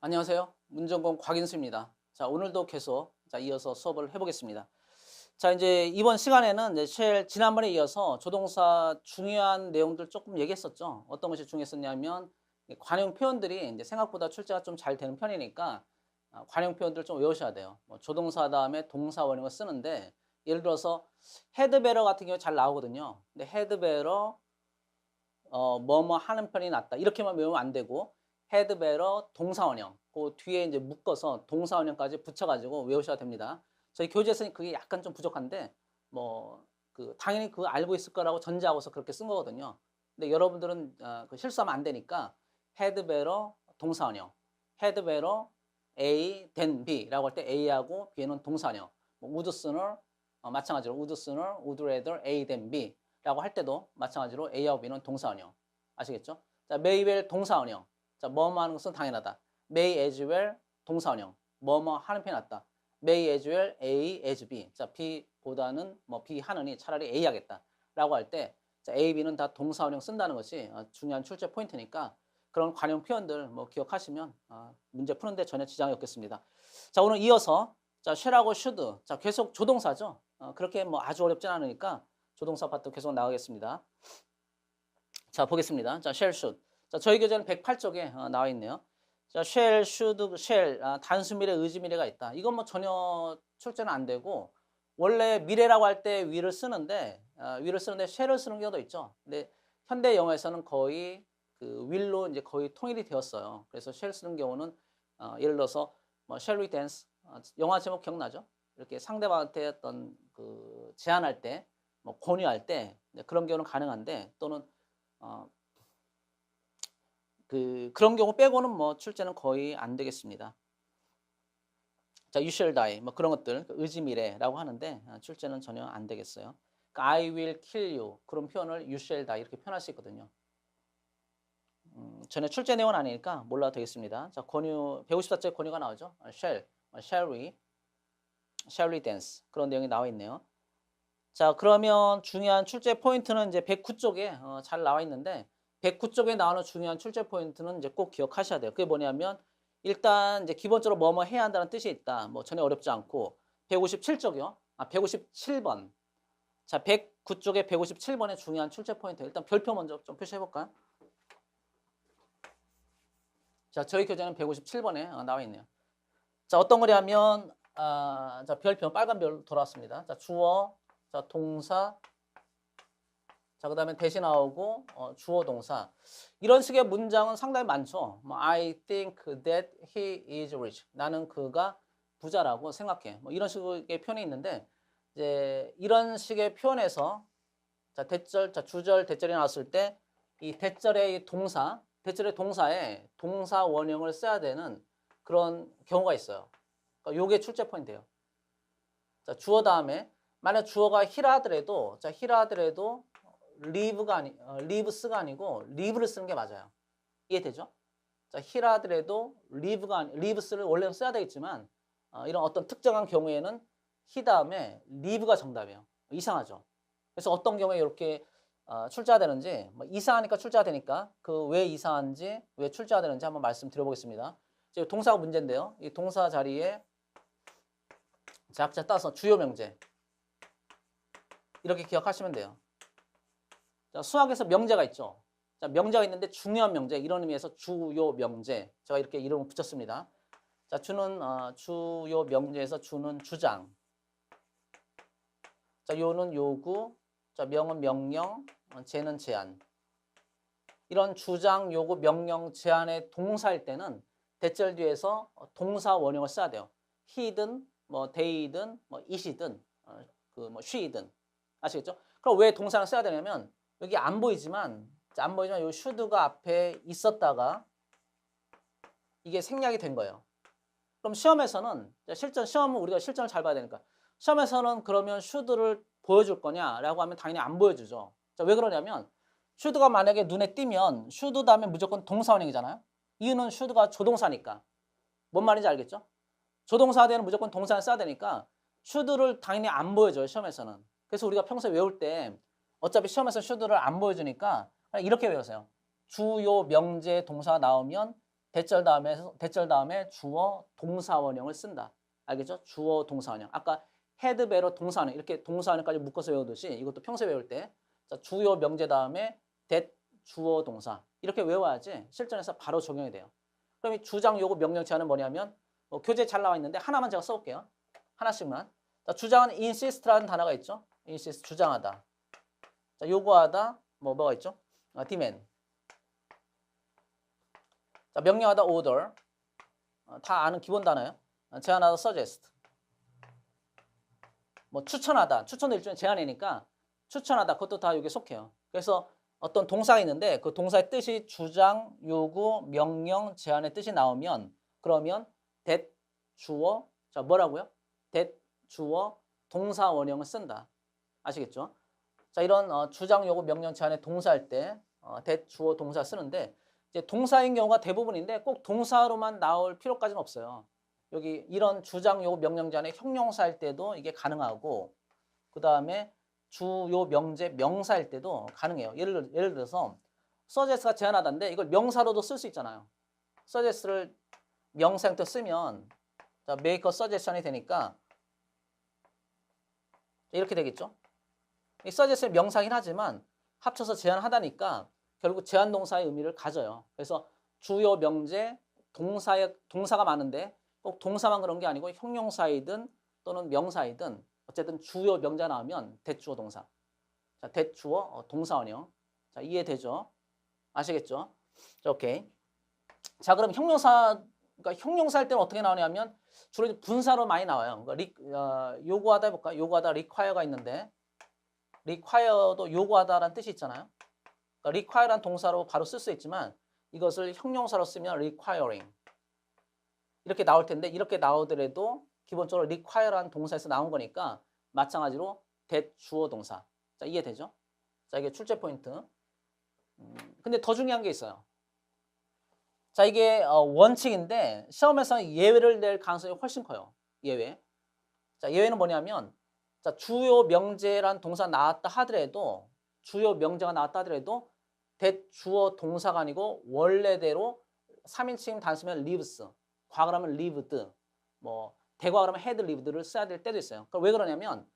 안녕하세요. 문전공 곽인수입니다. 자, 오늘도 계속 이어서 수업을 해보겠습니다. 자, 이제 이번 시간에는 이제 지난번에 이어서 조동사 중요한 내용들 조금 얘기했었죠. 어떤 것이 중요했었냐면 관용 표현들이 이제 생각보다 출제가 좀 잘 되는 편이니까 관용 표현들 좀 외우셔야 돼요. 뭐 조동사 다음에 동사 원형을 쓰는데 예를 들어서 had better 같은 경우 잘 나오거든요. 근데 had better 뭐뭐 하는 편이 낫다. 이렇게만 외우면 안 되고 had better 동사원형. 그 뒤에 이제 묶어서 동사원형까지 붙여가지고 외우셔야 됩니다. 저희 교재에서는 그게 약간 좀 부족한데 뭐 당연히 그거 알고 있을 거라고 전제하고서 그렇게 쓴 거거든요. 근데 여러분들은 그 실수하면 안 되니까 had better 동사원형, had better A than B라고 할 때 A하고 B는 동사원형. 뭐 would sooner 마찬가지로 would sooner, would rather A than B. 라고 할 때도 마찬가지로 A하고 B는 동사원형. 아시겠죠? 자, may well 동사원형. 자, 뭐뭐 하는 것은 당연하다. may as well 동사원형. 뭐뭐 하는 편이 낫다. may as well A as B. 자, B보다는 뭐 B 하느니 차라리 A 하겠다. 라고 할 때 자, A, B는 다 동사원형 쓴다는 것이 중요한 출제 포인트니까 그런 관용 표현들 뭐 기억하시면 문제 푸는데 전혀 지장이 없겠습니다. 자, 오늘 이어서 자, shall하고 should. 자, 계속 조동사죠. 그렇게 뭐 아주 어렵진 않으니까 조동사 파트 계속 나가겠습니다. 자, 보겠습니다. 자, shall, should. 자, 저희 교재는 108쪽에 나와 있네요. 자, shall, should, shall. 단수 미래, 의지 미래가 있다. 이건 뭐 전혀 출제는 안 되고 원래 미래라고 할 때 will을 쓰는데 shall을 쓰는 경우도 있죠. 근데 현대 영어에서는 거의 그 will로 이제 거의 통일이 되었어요. 그래서 shall 쓰는 경우는 예를 들어서 뭐 shall we dance? 영화 제목 기억나죠? 이렇게 상대방한테 어떤 그 제안할 때 뭐 권유할 때 그런 경우는 가능한데 또는 그런 경우 빼고는 뭐 출제는 거의 안 되겠습니다. 자, you shall die 뭐 그런 것들 의지미래라고 하는데 출제는 전혀 안 되겠어요. 그러니까 I will kill you 그런 표현을 you shall die 이렇게 표현할 수 있거든요. 전혀 출제 내용은 아니니까 몰라도 되겠습니다. 자, 권유 154째 권유가 나오죠. shall we dance 그런 내용이 나와 있네요. 자, 그러면 중요한 출제 포인트는 이제 109쪽에 잘 나와 있는데 109쪽에 나오는 중요한 출제 포인트는 이제 꼭 기억하셔야 돼요. 그게 뭐냐면 일단 이제 기본적으로 뭐뭐 해야 한다는 뜻이 있다. 뭐 전혀 어렵지 않고 157쪽이요. 157번. 자, 109쪽에 157번의 중요한 출제 포인트. 일단 별표 먼저 좀 표시해 볼까요? 자, 저희 교재는 157번에 나와 있네요. 자, 어떤 거냐면 자, 별표 빨간 별 돌아왔습니다. 자, 주어, 자, 동사, 자, 그 다음에 대신 나오고 주어 동사. 이런 식의 문장은 상당히 많죠. 뭐 I think that he is rich. 나는 그가 부자라고 생각해. 뭐 이런 식의 표현이 있는데 이제 이런 식의 표현에서 자, 대절, 자, 주절, 대절이 나왔을 때 이 대절의 동사, 대절의 동사에 동사 원형을 써야 되는 그런 경우가 있어요. 그러니까 요게 출제 포인트예요. 자, 주어 다음에 만약 주어가 he라 하더라도 자, he라 하더라도 live스가 아니고 live를 쓰는 게 맞아요. 이해되죠? 자, he라 하더라도 lives를 원래는 써야 되겠지만 이런 어떤 특정한 경우에는 he 다음에 live가 정답이에요. 이상하죠? 그래서 어떤 경우에 이렇게 출제가 되는지 뭐 이상하니까 출제가 되니까 그 왜 이상한지 왜 출제가 되는지 한번 말씀드려보겠습니다. 지금 동사가 문제인데요. 이 동사 자리에 작자 따서 주요 명제 이렇게 기억하시면 돼요. 자, 수학에서 명제가 있죠. 자, 명제가 있는데 중요한 명제 이런 의미에서 주요 명제 제가 이렇게 이름을 붙였습니다. 자, 주는 주요 명제에서 주는 주장, 자, 요는 요구, 자, 명은 명령, 제는 제한. 이런 주장, 요구, 명령, 제한의 동사일 때는 대절 뒤에서 동사 원형을 써야 돼요. he든 뭐 they든 뭐 it이든 뭐 she든 아시겠죠? 그럼 왜 동사를 써야 되냐면 여기 안 보이지만 요 should가 앞에 있었다가 이게 생략이 된 거예요. 그럼 시험에서는 시험은 우리가 실전을 잘 봐야 되니까 시험에서는 그러면 should를 보여줄 거냐라고 하면 당연히 안 보여주죠. 자, 왜 그러냐면 should가 만약에 눈에 띄면 should 다음에 무조건 동사원형이잖아요. 이유는 should가 조동사니까. 뭔 말인지 알겠죠? 조동사 되는 무조건 동사를 써야 되니까 should를 당연히 안 보여줘요. 시험에서는. 그래서 우리가 평소에 외울 때 어차피 시험에서 should를 안 보여주니까 이렇게 외우세요. 주요 명제 동사 나오면 대절 다음에 주어 동사 원형을 쓴다. 알겠죠? 주어 동사 원형. 아까 had, better 동사 원형 이렇게 동사 원형까지 묶어서 외우듯이 이것도 평소에 외울 때 자, 주요 명제 다음에 that 주어 동사 이렇게 외워야지 실전에서 바로 적용이 돼요. 그럼 이 주장, 요구, 명령, 제한은 뭐냐면 교재에 잘 나와 있는데 하나만 제가 써볼게요. 하나씩만. 자, 주장은 insist라는 단어가 있죠. insist 주장하다. 자, 요구하다 뭐가 있죠? demand. 자, 명령하다 order. 다 아는 기본 단어예요. 제안하다 suggest. 뭐 추천하다. 추천도 일종의 제안이니까 추천하다. 그것도 다 여기에 속해요. 그래서 어떤 동사가 있는데 그 동사의 뜻이 주장, 요구, 명령, 제안의 뜻이 나오면 그러면 that 주어 자 뭐라고요? that 주어 동사 원형을 쓴다. 아시겠죠? 자 이런 주장, 요구, 명령, 제안의 동사할 때 that 주어 동사 쓰는데 이제 동사인 경우가 대부분인데 꼭 동사로만 나올 필요까지는 없어요. 여기 이런 주장, 요구, 명령, 제안의 형용사일 때도 이게 가능하고 그 다음에 주요, 명제, 명사일 때도 가능해요. 예를 들어서 suggest가 제안하다인데 이걸 명사로도 쓸 수 있잖아요. suggest를 명사 형태 쓰면 자, make a suggestion이 되니까 이렇게 되겠죠. 이 suggest는 명사긴 하지만 합쳐서 제안하다니까 결국 제안 동사의 의미를 가져요. 그래서 주요, 명제, 동사가 많은데 꼭 동사만 그런 게 아니고 형용사이든 또는 명사이든 어쨌든 주요, 명제가 나오면 대주어 동사. 자, 대주어 동사 원형. 자, 이해되죠? 아시겠죠? 자, 오케이. 자, 그럼 그러니까 형용사일 때는 어떻게 나오냐면 주로 분사로 많이 나와요. 그러니까 요구하다 해볼까? 요구하다 require가 있는데 require도 요구하다라는 뜻이 있잖아요. 그러니까 require란 동사로 바로 쓸 수 있지만 이것을 형용사로 쓰면 requiring 이렇게 나올 텐데 이렇게 나오더라도 기본적으로 require라는 동사에서 나온 거니까 마찬가지로 that 주어 동사. 자, 이해되죠? 자, 이게 출제 포인트. 근데 더 중요한 게 있어요. 자, 이게 원칙인데 시험에서 예외를 낼 가능성이 훨씬 커요. 예외. 자, 예외는 뭐냐면 자, 주요 명제란 동사 나왔다 하더라도 주요 명제가 나왔다 하더라도 that 주어 동사가 아니고 원래대로 3인칭 단수면 lives, 과거라면 lived, 뭐 대과거라면 had lived를 써야 될 때도 있어요. 그럼 왜 그러냐면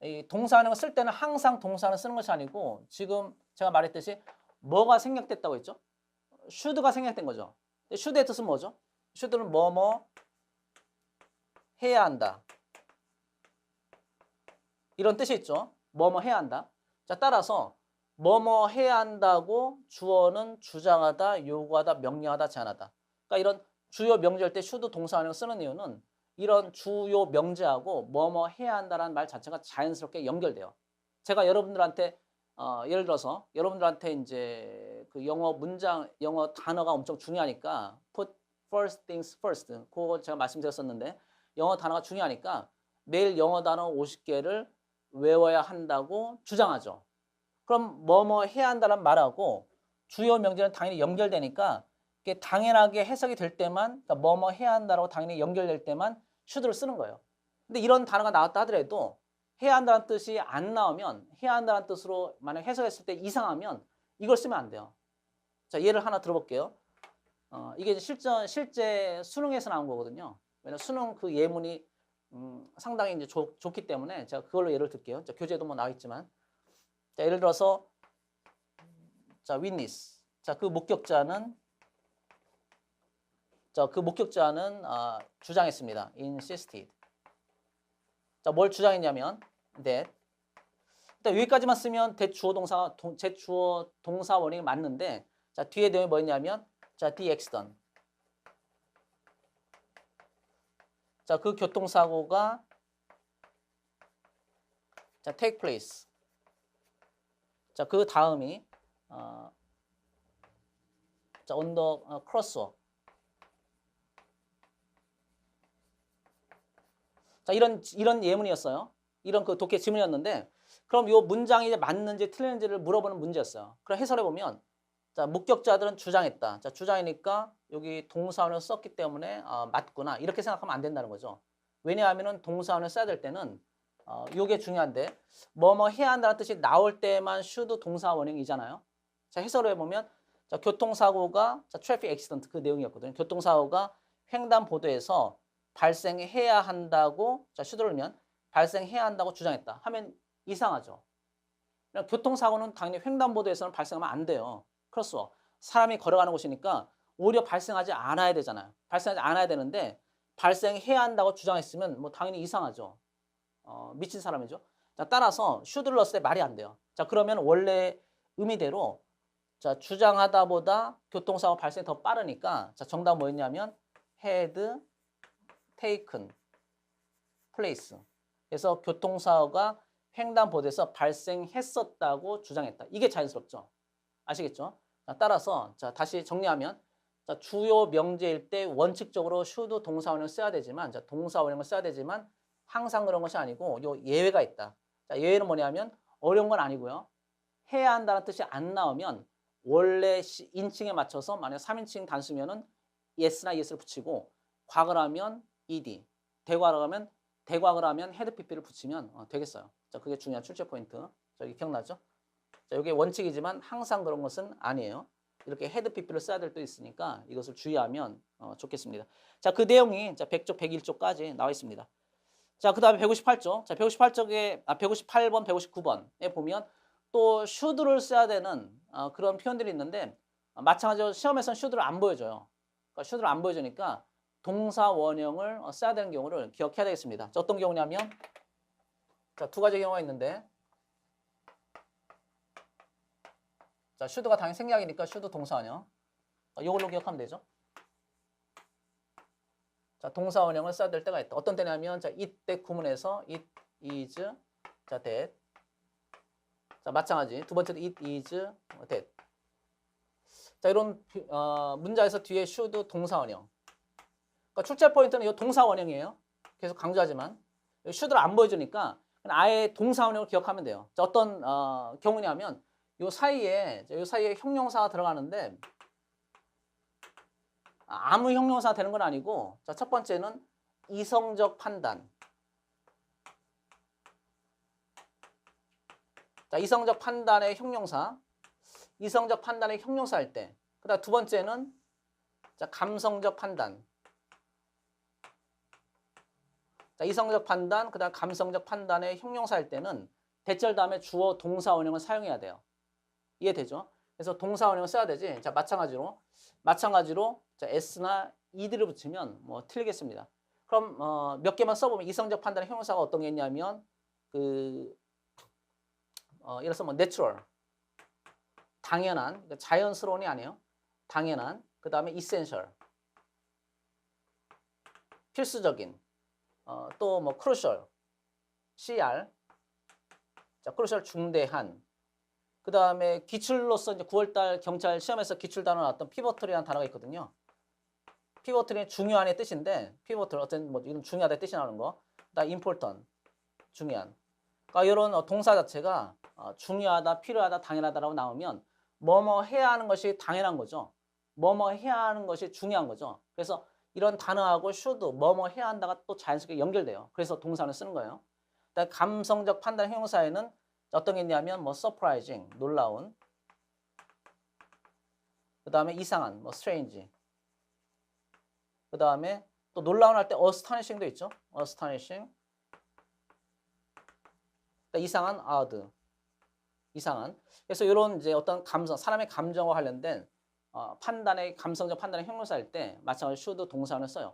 이 동사는 쓸 때는 항상 동사는 쓰는 것이 아니고 지금 제가 말했듯이 뭐가 생략됐다고 했죠? should가 생략된 거죠. should의 뜻은 뭐죠? should는 뭐뭐 해야 한다. 이런 뜻이 있죠. 뭐뭐 해야 한다. 자, 따라서 뭐뭐 해야 한다고 주어는 주장하다, 요구하다, 명령하다, 제안하다. 그러니까 이런 주요 명제할 때 should 동사원형을 쓰는 이유는 이런 주요 명제하고 뭐뭐 해야 한다라는 말 자체가 자연스럽게 연결돼요. 제가 여러분들한테 예를 들어서 여러분들한테 이제 그 영어 단어가 엄청 중요하니까 put first things first 그거 제가 말씀드렸었는데 영어 단어가 중요하니까 매일 영어 단어 50개를 외워야 한다고 주장하죠. 그럼 뭐뭐 해야 한다는 말하고 주요 명제는 당연히 연결되니까 이게 당연하게 해석이 될 때만 그러니까 뭐뭐 해야 한다라고 당연히 연결될 때만 should를 쓰는 거예요. 근데 이런 단어가 나왔다 하더라도 해야 한다는 뜻이 안 나오면 해야 한다는 뜻으로 만약 해석했을 때 이상하면 이걸 쓰면 안 돼요. 자, 예를 하나 들어볼게요. 이게 실제 수능에서 나온 거거든요. 왜냐면 수능 그 예문이 상당히 이제 좋기 때문에 제가 그걸로 예를 들게요. 자, 교재도 뭐 나와 있지만 자, 예를 들어서 자, witness. 자, 그 목격자는 주장했습니다. insisted. 자, 뭘 주장했냐면 that. 일단 여기까지만 쓰면 대주어 동사 제주어 동사 원형이 맞는데 자, 뒤에 내용이 뭐였냐면 자, the accident. 자, 그 교통사고가 자, take place. 자, 그 다음이 자, on the crosswalk. 자, 이런 예문이었어요. 이런 그 독해 지문이었는데 그럼 이 문장이 이제 맞는지 틀렸는지를 물어보는 문제였어요. 그럼 해설해 보면 자, 목격자들은 주장했다. 자, 주장이니까 여기 동사원을 썼기 때문에 맞구나. 이렇게 생각하면 안 된다는 거죠. 왜냐하면은 동사원을 써야 될 때는 이게 중요한데 뭐뭐 해야 한다는 뜻이 나올 때만 should 동사 원형이잖아요. 자, 해설해 보면 자, 교통사고가 자, 트래픽 액시던트 그 내용이었거든요. 교통사고가 횡단보도에서 발생해야 한다고 자, 슈드를 넣으면 발생해야 한다고 주장했다 하면 이상하죠. 교통사고는 당연히 횡단보도에서는 발생하면 안 돼요. 크로스워. 사람이 걸어가는 곳이니까 오히려 발생하지 않아야 되잖아요. 발생하지 않아야 되는데 발생해야 한다고 주장했으면 뭐 당연히 이상하죠. 미친 사람이죠. 자, 따라서 슈드를 넣었을 때 말이 안 돼요. 자, 그러면 원래 의미대로 자, 주장하다보다 교통사고 발생이 더 빠르니까 자, 정답 뭐였냐면 had taken place. 그래서 교통사고가 횡단보도에서 발생했었다고 주장했다. 이게 자연스럽죠. 아시겠죠? 자, 따라서 자, 다시 정리하면 자, 주요 명제일 때 원칙적으로 should 동사원형을 써야 되지만 자, 동사원형을 써야 되지만 항상 그런 것이 아니고 요 예외가 있다. 자, 예외는 뭐냐면 어려운 건 아니고요. 해야 한다는 뜻이 안 나오면 원래 인칭에 맞춰서 만약 3인칭 단수면은 yes나 yes를 붙이고 과거를 하면 ed, 대과를 하면 had pp를 붙이면 되겠어요. 자, 그게 중요한 출제 포인트. 저기 기억나죠? 자, 이게 원칙이지만 항상 그런 것은 아니에요. 이렇게 had pp를 써야 될 때 있으니까 이것을 주의하면 좋겠습니다. 자, 그 내용이 자, 100쪽, 101쪽까지 나와 있습니다. 자, 그 다음에 158쪽. 자, 158번, 159번에 보면 또 should를 써야 되는 그런 표현들이 있는데 마찬가지로 시험에서는 should를 안 보여줘요. 그러니까 should를 안 보여주니까 동사 원형을 써야 되는 경우를 기억해야 되겠습니다. 자, 어떤 경우냐면 자, 두 가지 경우가 있는데 자, should가 당연히 생략이니까 should 동사 원형. 이걸로 기억하면 되죠. 자, 동사 원형을 써야 될 때가 있다. 어떤 때냐면 자, 이때 구문에서 it is 자, that. 자, 마찬가지. 두 번째도 it is that. 자, 이런 문자에서 뒤에 should 동사 원형. 그러니까 출제 포인트는 이 동사 원형이에요. 계속 강조하지만 should를 안 보여주니까 아예 동사 원형을 기억하면 돼요. 자, 어떤 경우냐면 요 사이에 형용사가 들어가는데 아무 형용사가 되는 건 아니고 자, 첫 번째는 이성적 판단. 자, 이성적 판단의 형용사. 이성적 판단의 형용사 할 때. 그다음 두 번째는 자, 감성적 판단. 자, 이성적 판단, 그다음 감성적 판단의 형용사 할 때는 대절 다음에 주어 동사 원형을 사용해야 돼요. 이해되죠? 그래서 동사 원형을 써야 되지. 자, 마찬가지로 자, s나 ed를 붙이면 뭐 틀리겠습니다. 그럼 몇 개만 써보면 이성적 판단의 형용사가 어떤 게 있냐면 예를 들어서 뭐 natural 당연한, 그러니까 자연스러운이 아니에요. 당연한. 그 다음에 essential 필수적인. 또 뭐 crucial CR. 자, crucial 중대한. 그 다음에 기출로서 이제 9월달 경찰 시험에서 기출 단어 나왔던 피보틀이라는 단어가 있거든요. 피보틀이 중요한의 뜻인데, 피보틀 어떤 뭐 이런 중요하다의 뜻이 나오는 거. 그다음 important 중요한. 그러니까 이런 동사 자체가 중요하다, 필요하다, 당연하다라고 나오면 뭐뭐 해야 하는 것이 당연한 거죠. 뭐뭐 해야 하는 것이 중요한 거죠. 그래서 이런 단어하고 should 뭐뭐 해야 한다가 또 자연스럽게 연결돼요. 그래서 동사를 쓰는 거예요. 그다음 감성적 판단 형용사에는 어떤 게 있냐면 뭐 surprising 놀라운, 그 다음에 이상한 뭐 strange, 그 다음에 또 놀라운 할 때 astonishing도 있죠. astonishing. 이상한 odd, 이상한. 그래서 이런 이제 어떤 감성, 사람의 감정과 관련된 판단의 감성적 판단의 형용사일 때 마찬가지로 should 동사를 써요.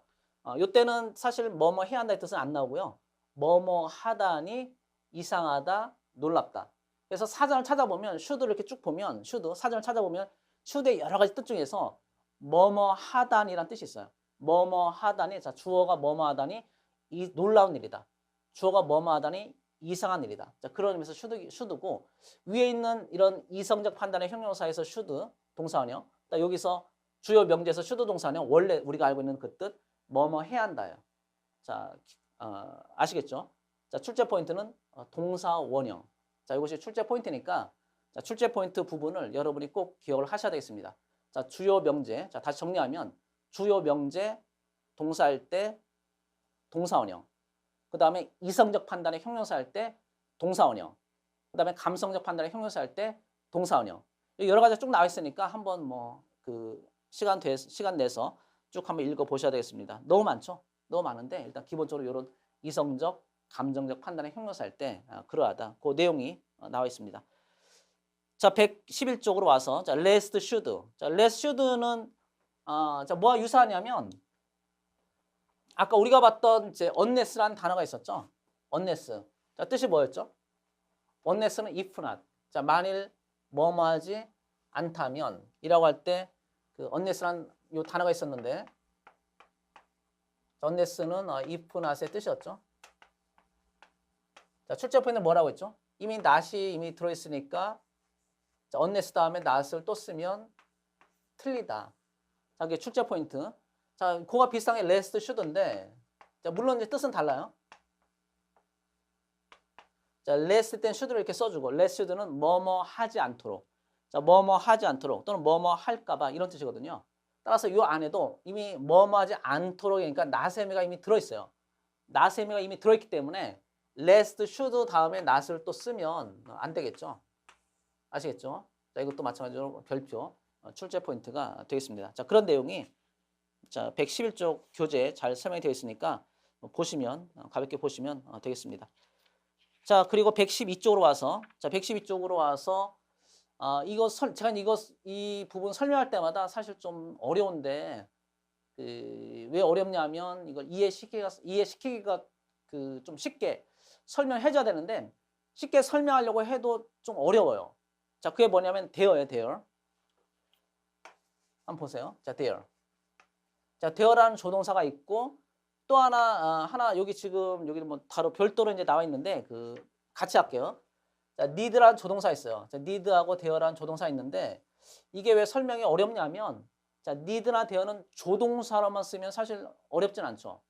이때는 사실 뭐뭐 해야 한다의 뜻은 안 나오고요. 뭐뭐 하다니 이상하다, 놀랍다. 그래서 사전을 찾아보면 should를 이렇게 쭉 보면 사전을 찾아보면 should의 여러 가지 뜻 중에서 뭐뭐 하다니란 뜻이 있어요. 뭐뭐 하다니, 자, 주어가 뭐뭐 하다니 이 놀라운 일이다. 주어가 뭐뭐 하다니 이상한 일이다. 자, 그런 의미에서 should고 위에 있는 이런 이성적 판단의 형용사에서 should 동사원형. 여기서 주요 명제에서 should 동사원형 원래 우리가 알고 있는 그 뜻 뭐뭐 해야 한다예요. 자, 아시겠죠? 자, 출제 포인트는 동사 원형. 자, 이것이 출제 포인트니까 자, 출제 포인트 부분을 여러분이 꼭 기억을 하셔야 되겠습니다. 자, 주요 명제. 자, 다시 정리하면 주요 명제 동사할 때 동사 원형. 그 다음에 이성적 판단의 형용사 할 때 동사 원형. 그 다음에 감성적 판단의 형용사 할 때 동사 원형. 여러 가지 쭉 나와 있으니까 한번 뭐 그 시간 내서 쭉 한번 읽어 보셔야 되겠습니다. 너무 많죠? 너무 많은데 일단 기본적으로 이런 이성적, 감정적 판단의 형용사 할 때 그러하다. 그 내용이 나와 있습니다. 자, 111쪽으로 와서 자, lest should. 자, lest should는 자, 뭐와 유사하냐면 아까 우리가 봤던 이제 unless라는 단어가 있었죠. unless. 자, 뜻이 뭐였죠? unless는 if not. 자, 만일 뭐뭐 하지 않다면 이라고 할 때 그 unless라는 요 단어가 있었는데 unless는 if not의 뜻이었죠. 자, 출제 포인트는 뭐라고 했죠? 이미 not이 이미 들어있으니까 자, unless 다음에 not을 또 쓰면 틀리다. 자, 이게 출제 포인트. 자, 그거가 비슷한 게 lest should인데 자, 물론 이제 뜻은 달라요. 자, lest 땐 should를 이렇게 써주고 lest should는 뭐뭐 하지 않도록. 자, 뭐뭐 하지 않도록 또는 뭐뭐 할까봐 이런 뜻이거든요. 따라서 이 안에도 이미 뭐뭐 하지 않도록 그러니까 not의 의미가 이미 들어있어요. not의 의미가 이미 들어있기 때문에 lest should 다음에 not을 또 쓰면 안 되겠죠. 아시겠죠? 자, 이것도 마찬가지로 별표 출제 포인트가 되겠습니다. 자, 그런 내용이 자, 111쪽 교재에 잘 설명이 되어 있으니까 보시면 가볍게 보시면 되겠습니다. 자, 그리고 112쪽으로 와서 자, 112쪽으로 와서 제가 이 부분 설명할 때마다 사실 좀 어려운데 왜 어렵냐면 이걸 이해시키기가 그 좀 쉽게 설명해줘야 되는데 쉽게 설명하려고 해도 좀 어려워요. 자, 그게 뭐냐면 there예요, there. 한번 보세요. 자, there. 자, there라는 조동사가 있고 또 하나 여기 지금 여기 뭐 바로 별도로 이제 나와 있는데 그 같이 할게요. 자, need라는 조동사 있어요. 자, need하고 there라는 조동사 있는데 이게 왜 설명이 어렵냐면 자, need나 there는 조동사로만 쓰면 사실 어렵진 않죠.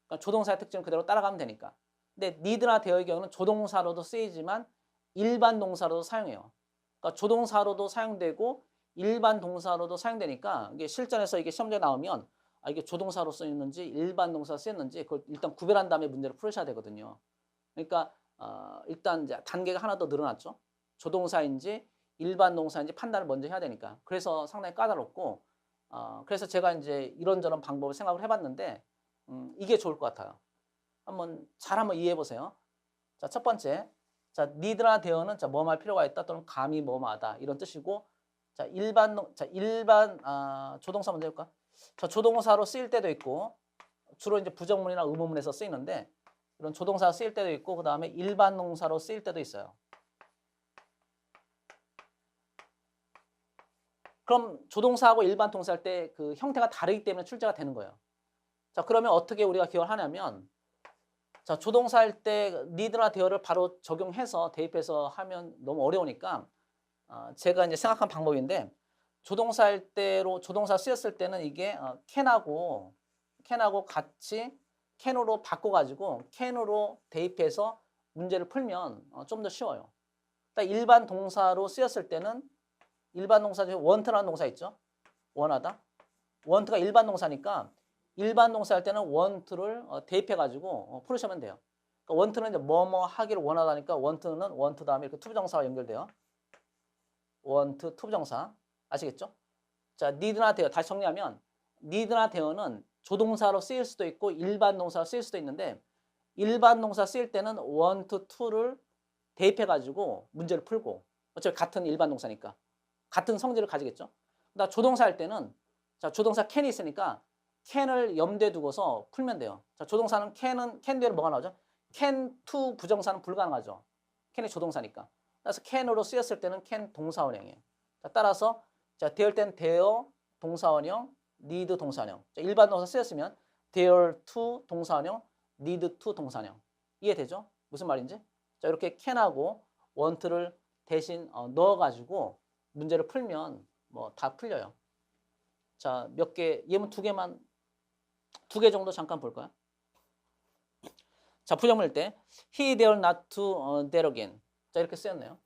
그러니까 조동사의 특징을 그대로 따라가면 되니까. 근데 need나 there의 경우는 조동사로도 쓰이지만 일반 동사로도 사용해요. 그러니까 조동사로도 사용되고 일반 동사로도 사용되니까 이게 실전에서 이게 시험지에 나오면 이게 조동사로 쓰였는지 일반 동사로 쓰였는지 그걸 일단 구별한 다음에 문제를 풀으셔야 되거든요. 그러니까 일단 이제 단계가 하나 더 늘어났죠. 조동사인지 일반 동사인지 판단을 먼저 해야 되니까. 그래서 상당히 까다롭고 그래서 제가 이제 이런저런 방법을 생각을 해봤는데 이게 좋을 것 같아요. 한번 이해해 보세요. 자, 첫 번째. 자, need나 there는 자, 뭐뭐 할 필요가 있다 또는 감히 뭐뭐 하다 이런 뜻이고 자, 일반 조동사 먼저 해볼까? 자, 조동사로 쓰일 때도 있고 주로 이제 부정문이나 의문문에서 쓰이는데 이런 조동사가 쓰일 때도 있고 그 다음에 일반 동사로 쓰일 때도 있어요. 그럼 조동사하고 일반 동사 할 때 그 형태가 다르기 때문에 출제가 되는 거예요. 자, 그러면 어떻게 우리가 기억을 하냐면 자, 조동사 할 때 need나 there를 바로 적용해서 대입해서 하면 너무 어려우니까 제가 이제 생각한 방법인데 조동사 할 때로 조동사 쓰였을 때는 이게 can하고 같이 can으로 바꿔가지고 can으로 대입해서 문제를 풀면 좀 더 쉬워요. 그러니까 일반 동사로 쓰였을 때는 일반 동사 중에 want라는 동사 있죠. 원하다. want가 일반 동사니까 일반 동사 할 때는 want를 대입해가지고 풀으시면 돼요. 그러니까 want는 이제 뭐뭐 하기를 원하다니까 want는 want 다음에 이렇게 투부정사와 연결돼요. want 투부정사 아시겠죠? 자, need나 there 다시 정리하면 need나 there는 조동사로 쓰일 수도 있고 일반 동사로 쓰일 수도 있는데 일반 동사 쓰일 때는 want to를 대입해가지고 문제를 풀고 어차피 같은 일반 동사니까 같은 성질을 가지겠죠. 그다음 조동사 할 때는 자, 조동사 can이 있으니까 can을 염두에 두고서 풀면 돼요. 자, 조동사는 can 뒤에 뭐가 나오죠? can to 부정사는 불가능하죠. can이 조동사니까. 그래서 can으로 쓰였을 때는 can 동사원형이에요. 자, 따라서 자, there 땐 there 동사원형, need 동사원형. 자, 일반 동사 쓰였으면 there to 동사원형, need to 동사원형. 이해되죠? 무슨 말인지? 자, 이렇게 can하고 want를 대신 넣어가지고 문제를 풀면 뭐 다 풀려요. 자, 몇 개, 예문 두 개 정도 잠깐 볼까요? 자, 부정문일 때 he dare not to there again. 자, 이렇게 쓰였네요.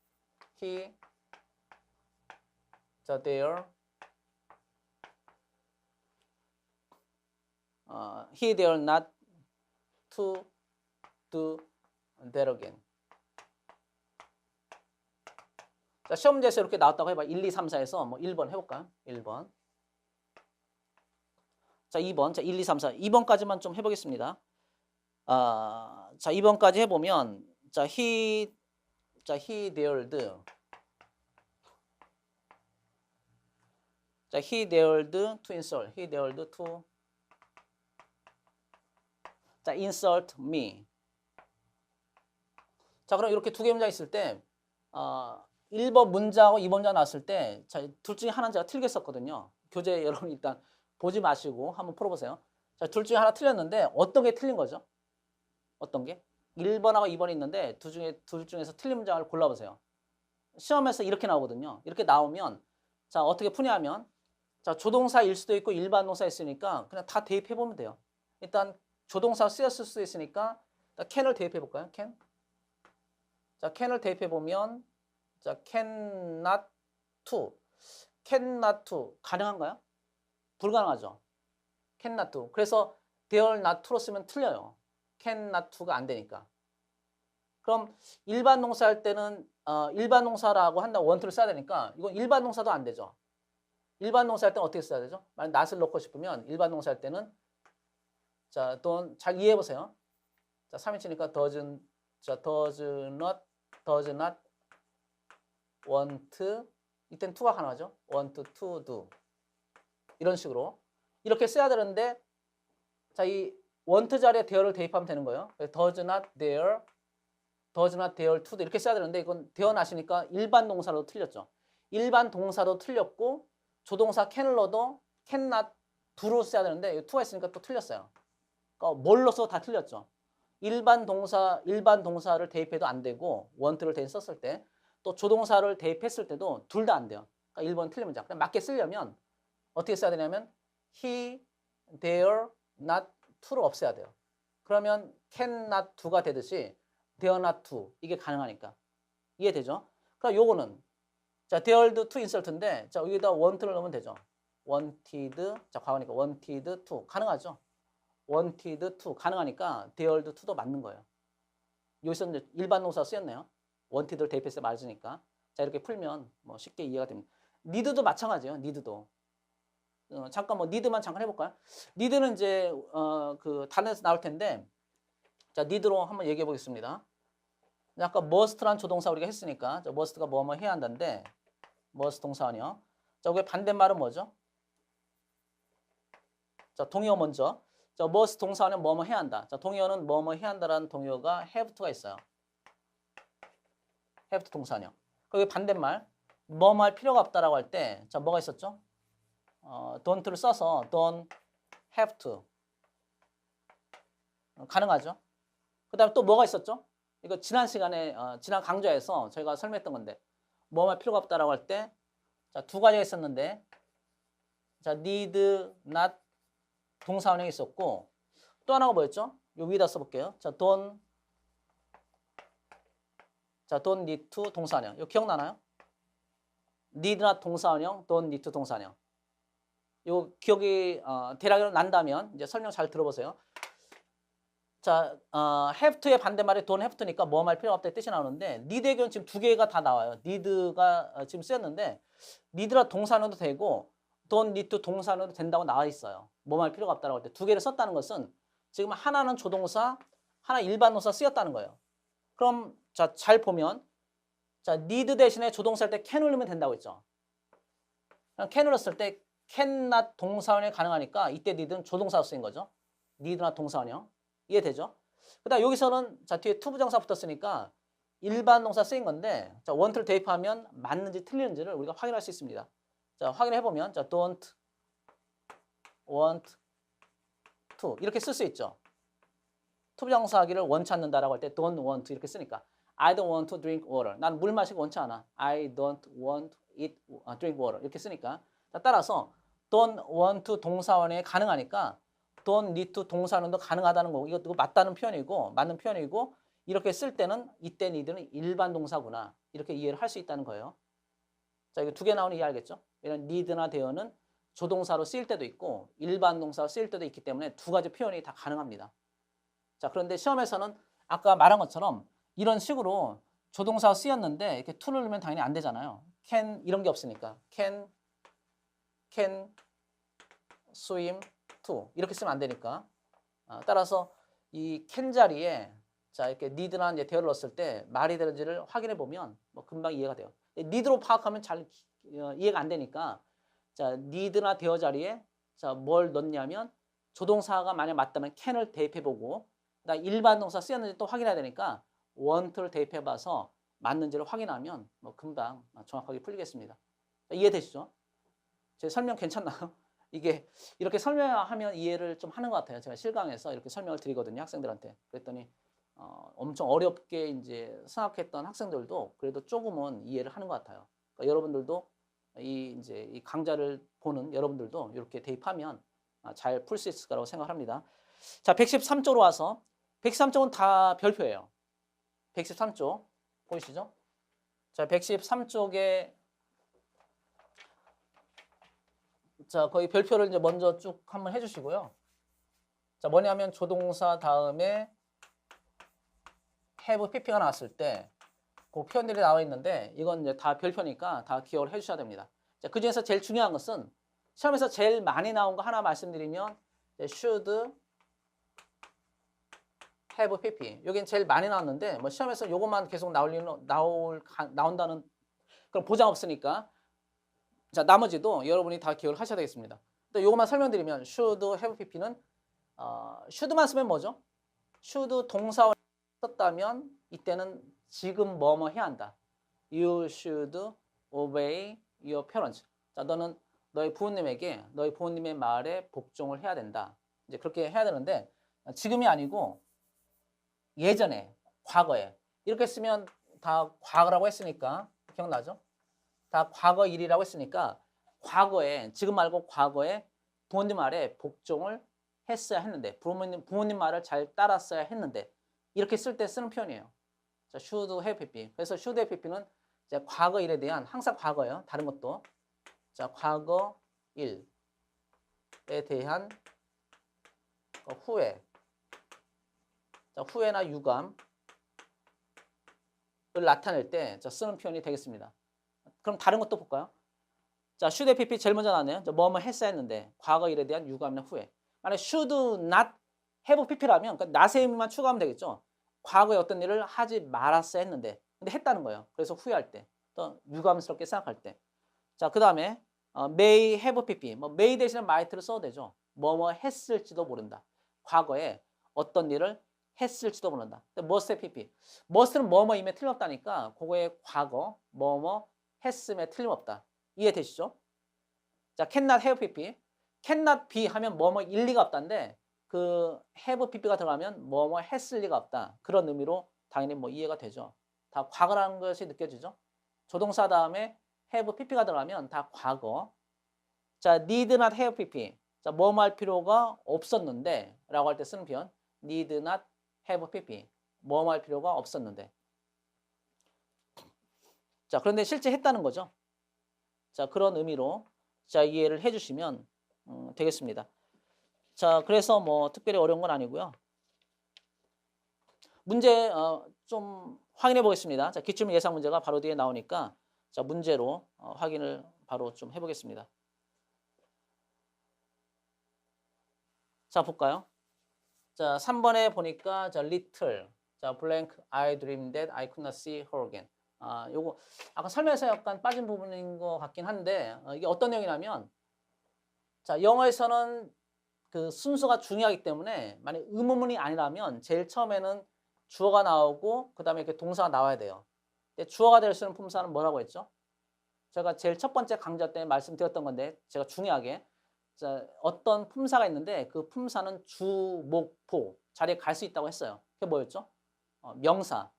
he 자, dare he dare not to do that again. 자, 시험 문제에서 이렇게 나왔다고 해봐. 1, 2, 3, 4에서 뭐 1번 해볼까요? 1번. 자, 2번. 자, 1, 2, 3, 4. 2번까지만 좀 해보겠습니다. 자, 2번까지 해보면, 자, he dared. 자, he dared to insult. He dared to, 자, insult me. 자, 그럼 이렇게 두 개 문장 있을 때, 1번 문자하고 2번 문자 나왔을 때, 자, 둘 중에 하나는 제가 틀게 썼거든요. 교재 여러분 일단 보지 마시고 한번 풀어보세요. 자, 둘 중에 하나 틀렸는데 어떤 게 틀린 거죠? 어떤 게? 1번하고 2번이 있는데 둘 중에서 틀린 문장을 골라보세요. 시험에서 이렇게 나오거든요. 이렇게 나오면 자, 어떻게 푸냐면 자, 조동사일 수도 있고 일반 동사 있으니까 그냥 다 대입해 보면 돼요. 일단 조동사 쓰였을 수도 있으니까 can을 대입해 볼까요? can. 자, can을 대입해 보면 자, cannot to. cannot to 가능한가요? 불가능하죠. cannot to. 그래서 they not to로 쓰면 틀려요. cannot to가 안 되니까. 그럼 일반 동사 할 때는 일반 동사라고 한다고 원투를 써야 되니까 이건 일반 동사도 안 되죠. 일반 동사 할 때는 어떻게 써야 되죠? 만약 not을 넣고 싶으면 일반 동사 할 때는 자, 잘 이해해 보세요. 자, 3인칭이니까 does not want 이땐 to가 가능하죠. want to do. 이런 식으로 이렇게 써야 되는데 자, 이 want 자리에 there를 대입하면 되는 거예요. does not there to도 이렇게 써야 되는데 이건 there not이니까 일반 동사로 틀렸죠. 일반 동사도 틀렸고 조동사 can을 넣어도 cannot do로 써야 되는데 to가 있으니까 또 틀렸어요. 그러니까 뭘 넣어서 다 틀렸죠. 일반 동사를 대입해도 안 되고 want를 썼을 때 또 조동사를 대입했을 때도 둘 다 안 돼요. 그러니까 1번 틀린 문장. 그냥 맞게 쓰려면 어떻게 써야 되냐면 he, there, not to를 없애야 돼요. 그러면 can not do가 되듯이 there not to 이게 가능하니까 이해되죠? 그럼 요거는 자 dared to insult인데 자 여기다 want를 넣으면 되죠. wanted 자 과거니까 wanted to 가능하죠. wanted to 가능하니까 dared to도 맞는 거예요. 여기서 이제 일반 동사 쓰였네요. wanted를 대입해서 맞으니까 자 이렇게 풀면 뭐 쉽게 이해가 됩니다. need도 마찬가지예요. need도 잠깐 뭐 need만 잠깐 해볼까요? need는 이제 그 단어에서 나올 텐데 자 need로 한번 얘기해 보겠습니다. 아까 must란 조동사 우리가 했으니까 자, must가 뭐뭐 해야 한다는데 must 동사원이요. 자 여기 반대말은 뭐죠? 자 동의어 먼저. 자 must 동사원은 뭐뭐 해야 한다. 자 동의어는 뭐뭐 해야 한다라는 동의어가 have to가 있어요. have to 동사원이요. 그리고 반대말 뭐뭐 할 필요가 없다라고 할 때 자 뭐가 있었죠? don't를 써서 don't have to 가능하죠. 그 다음에 또 뭐가 있었죠? 이거 지난 시간에 지난 강좌에서 저희가 설명했던 건데 뭐뭐 할 필요가 없다라고 할 때 자 두 가지가 있었는데 자 need, not 동사원형이 있었고 또 하나가 뭐였죠? 요 위에다 써볼게요. 자 don't need to 동사원형 이거 기억나나요? need not 동사원형, don't need to 동사원형 요 기억이 대략 난다면 이제 설명 잘 들어보세요. 자, have to의 반대말이 don't have to니까 뭐 할 필요가 없다의 뜻이 나오는데 need의 경우는 지금 두 개가 다 나와요. need가 지금 쓰였는데 need라 동사는도 되고 don't need to 동사는도 된다고 나와 있어요. 뭐 할 필요가 없다라고 할 때 두 개를 썼다는 것은 지금 하나는 조동사, 하나 일반 동사 쓰였다는 거예요. 그럼 자, 잘 보면 자, need 대신에 조동사 할 때 can을 넣으면 된다고 했죠. can을 넣었을 때 cannot 동사원이 가능하니까 이때 need는 조동사로 쓰인 거죠. need나 동사원이요. 이해되죠? 그 다음 여기서는 자 뒤에 to 부정사 붙었으니까 일반 동사 쓰인 건데 자 want를 대입하면 맞는지 틀리는지를 우리가 확인할 수 있습니다. 자 확인해보면 자 don't want to 이렇게 쓸 수 있죠. to 부정사하기를 원치 않는다라고 할 때 don't want to 이렇게 쓰니까 I don't want to drink water. 난 물 마시기 원치 않아. I don't want to drink water 이렇게 쓰니까 자, 따라서 don't want to 동사원에 가능하니까 don't need to 동사는도 가능하다는 거고 이것도 맞다는 표현이고 맞는 표현이고 이렇게 쓸 때는 이때 need는 일반 동사구나 이렇게 이해를 할 수 있다는 거예요. 자 이거 두 개 나오는 이해 알겠죠? 이런 need나 there는 조동사로 쓰일 때도 있고 일반 동사로 쓰일 때도 있기 때문에 두 가지 표현이 다 가능합니다. 자 그런데 시험에서는 아까 말한 것처럼 이런 식으로 조동사가 쓰였는데 이렇게 to를 넣으면 당연히 안 되잖아요. can 이런 게 없으니까. can swim to 이렇게 쓰면 안 되니까. 따라서 이 can 자리에 자 이렇게 need나 이제 de어를 넣었을 때 말이 되는지를 확인해 보면 뭐 금방 이해가 돼요. need로 파악하면 잘 이해가 안 되니까 자 need나 de어 자리에 자 뭘 넣냐면 조동사가 만약 맞다면 can을 대입해 보고 그다음 일반 동사 쓰였는지 또 확인해야 되니까 want를 대입해 봐서 맞는지를 확인하면 뭐 금방 정확하게 풀리겠습니다. 이해되시죠? 제 설명 괜찮나요? 이게 이렇게 설명하면 이해를 좀 하는 것 같아요. 제가 실강에서 이렇게 설명을 드리거든요, 학생들한테. 그랬더니 엄청 어렵게 이제 생각했던 학생들도 그래도 조금은 이해를 하는 것 같아요. 그러니까 여러분들도 이 강좌를 보는 여러분들도 이렇게 대입하면 잘 풀 수 있을 거라고 생각합니다. 자, 113쪽으로 와서 113쪽은 다 별표예요. 113쪽 보이시죠? 자, 113쪽에 자, 거의 별표를 이제 먼저 쭉 한번 해주시고요. 자, 뭐냐면 조동사 다음에 have pp가 나왔을 때 그 표현들이 나와 있는데 이건 이제 다 별표니까 다 기억을 해주셔야 됩니다. 자, 그 중에서 제일 중요한 것은 시험에서 제일 많이 나온 거 하나 말씀드리면 should have pp. 여긴 제일 많이 나왔는데 뭐 시험에서 요것만 계속 나온다는 그런 보장 없으니까 자, 나머지도 여러분이 다 기억을 하셔야 되겠습니다. 또 요것만 설명드리면 should have pp는 should만 쓰면 뭐죠? should 동사원을 썼다면 이때는 지금 뭐뭐 해야 한다. You should obey your parents. 자, 너는 너희 부모님에게 너희 부모님의 말에 복종을 해야 된다. 이제 그렇게 해야 되는데 지금이 아니고 예전에, 과거에 이렇게 쓰면 다 과거라고 했으니까 기억나죠? 다 과거 일이라고 했으니까 과거에 지금 말고 과거에 부모님 말에 복종을 했어야 했는데 부모님 말을 잘 따랐어야 했는데 이렇게 쓸 때 쓰는 표현이에요. 자, should have pp. 그래서 should have pp는 이제 과거 일에 대한 항상 과거예요. 다른 것도 자 과거 일에 대한 후회, 자, 후회나 유감을 나타낼 때 자, 쓰는 표현이 되겠습니다. 그럼 다른 것도 볼까요? 자, should have pp 제일 먼저 나왔네요. 뭐뭐 했어야 했는데 과거 일에 대한 유감이나 후회. 만약 should not have pp라면 그러니까 not의 의미만 추가하면 되겠죠. 과거에 어떤 일을 하지 말았어야 했는데 근데 했다는 거예요. 그래서 후회할 때, 또 유감스럽게 생각할 때. 자, 그 다음에 may have pp. 뭐 may 대신에 might를 써도 되죠. 뭐뭐 했을지도 모른다. 과거에 어떤 일을 했을지도 모른다. must have pp. must는 뭐뭐임에 틀림없다니까 그거의 과거 뭐뭐 했음에 틀림없다. 이해되시죠? 자, cannot have pp. cannot be 하면 뭐뭐 일 리가 없다인데 그 have pp가 들어가면 뭐뭐 했을 리가 없다. 그런 의미로 당연히 뭐 이해가 되죠. 다 과거라는 것이 느껴지죠. 조동사 다음에 have pp가 들어가면 다 과거. 자, need not have pp. 자, 뭐뭐 할 필요가 없었는데 라고 할 때 쓰는 표현 need not have pp. 뭐뭐 할 필요가 없었는데. 자, 그런데 실제 했다는 거죠. 자, 그런 의미로 자, 이해를 해주시면 되겠습니다. 자, 그래서 뭐 특별히 어려운 건 아니고요. 문제 좀 확인해 보겠습니다. 자, 기출 예상 문제가 바로 뒤에 나오니까 자, 문제로 확인을 바로 좀 해보겠습니다. 자, 볼까요? 자, 3번에 보니까 자, little, 자, blank, I dreamed that I could not see her again. 요거 아까 설명에서 약간 빠진 부분인 것 같긴 한데 이게 어떤 내용이냐면 자, 영어에서는 그 순서가 중요하기 때문에 만약 의문문이 아니라면 제일 처음에는 주어가 나오고 그 다음에 이렇게 동사가 나와야 돼요. 근데 주어가 될 수 있는 품사는 뭐라고 했죠? 제가 제일 첫 번째 강좌 때 말씀드렸던 건데 제가 중요하게 자, 어떤 품사가 있는데 그 품사는 주, 목, 보 자리에 갈 수 있다고 했어요. 그게 뭐였죠? 명사.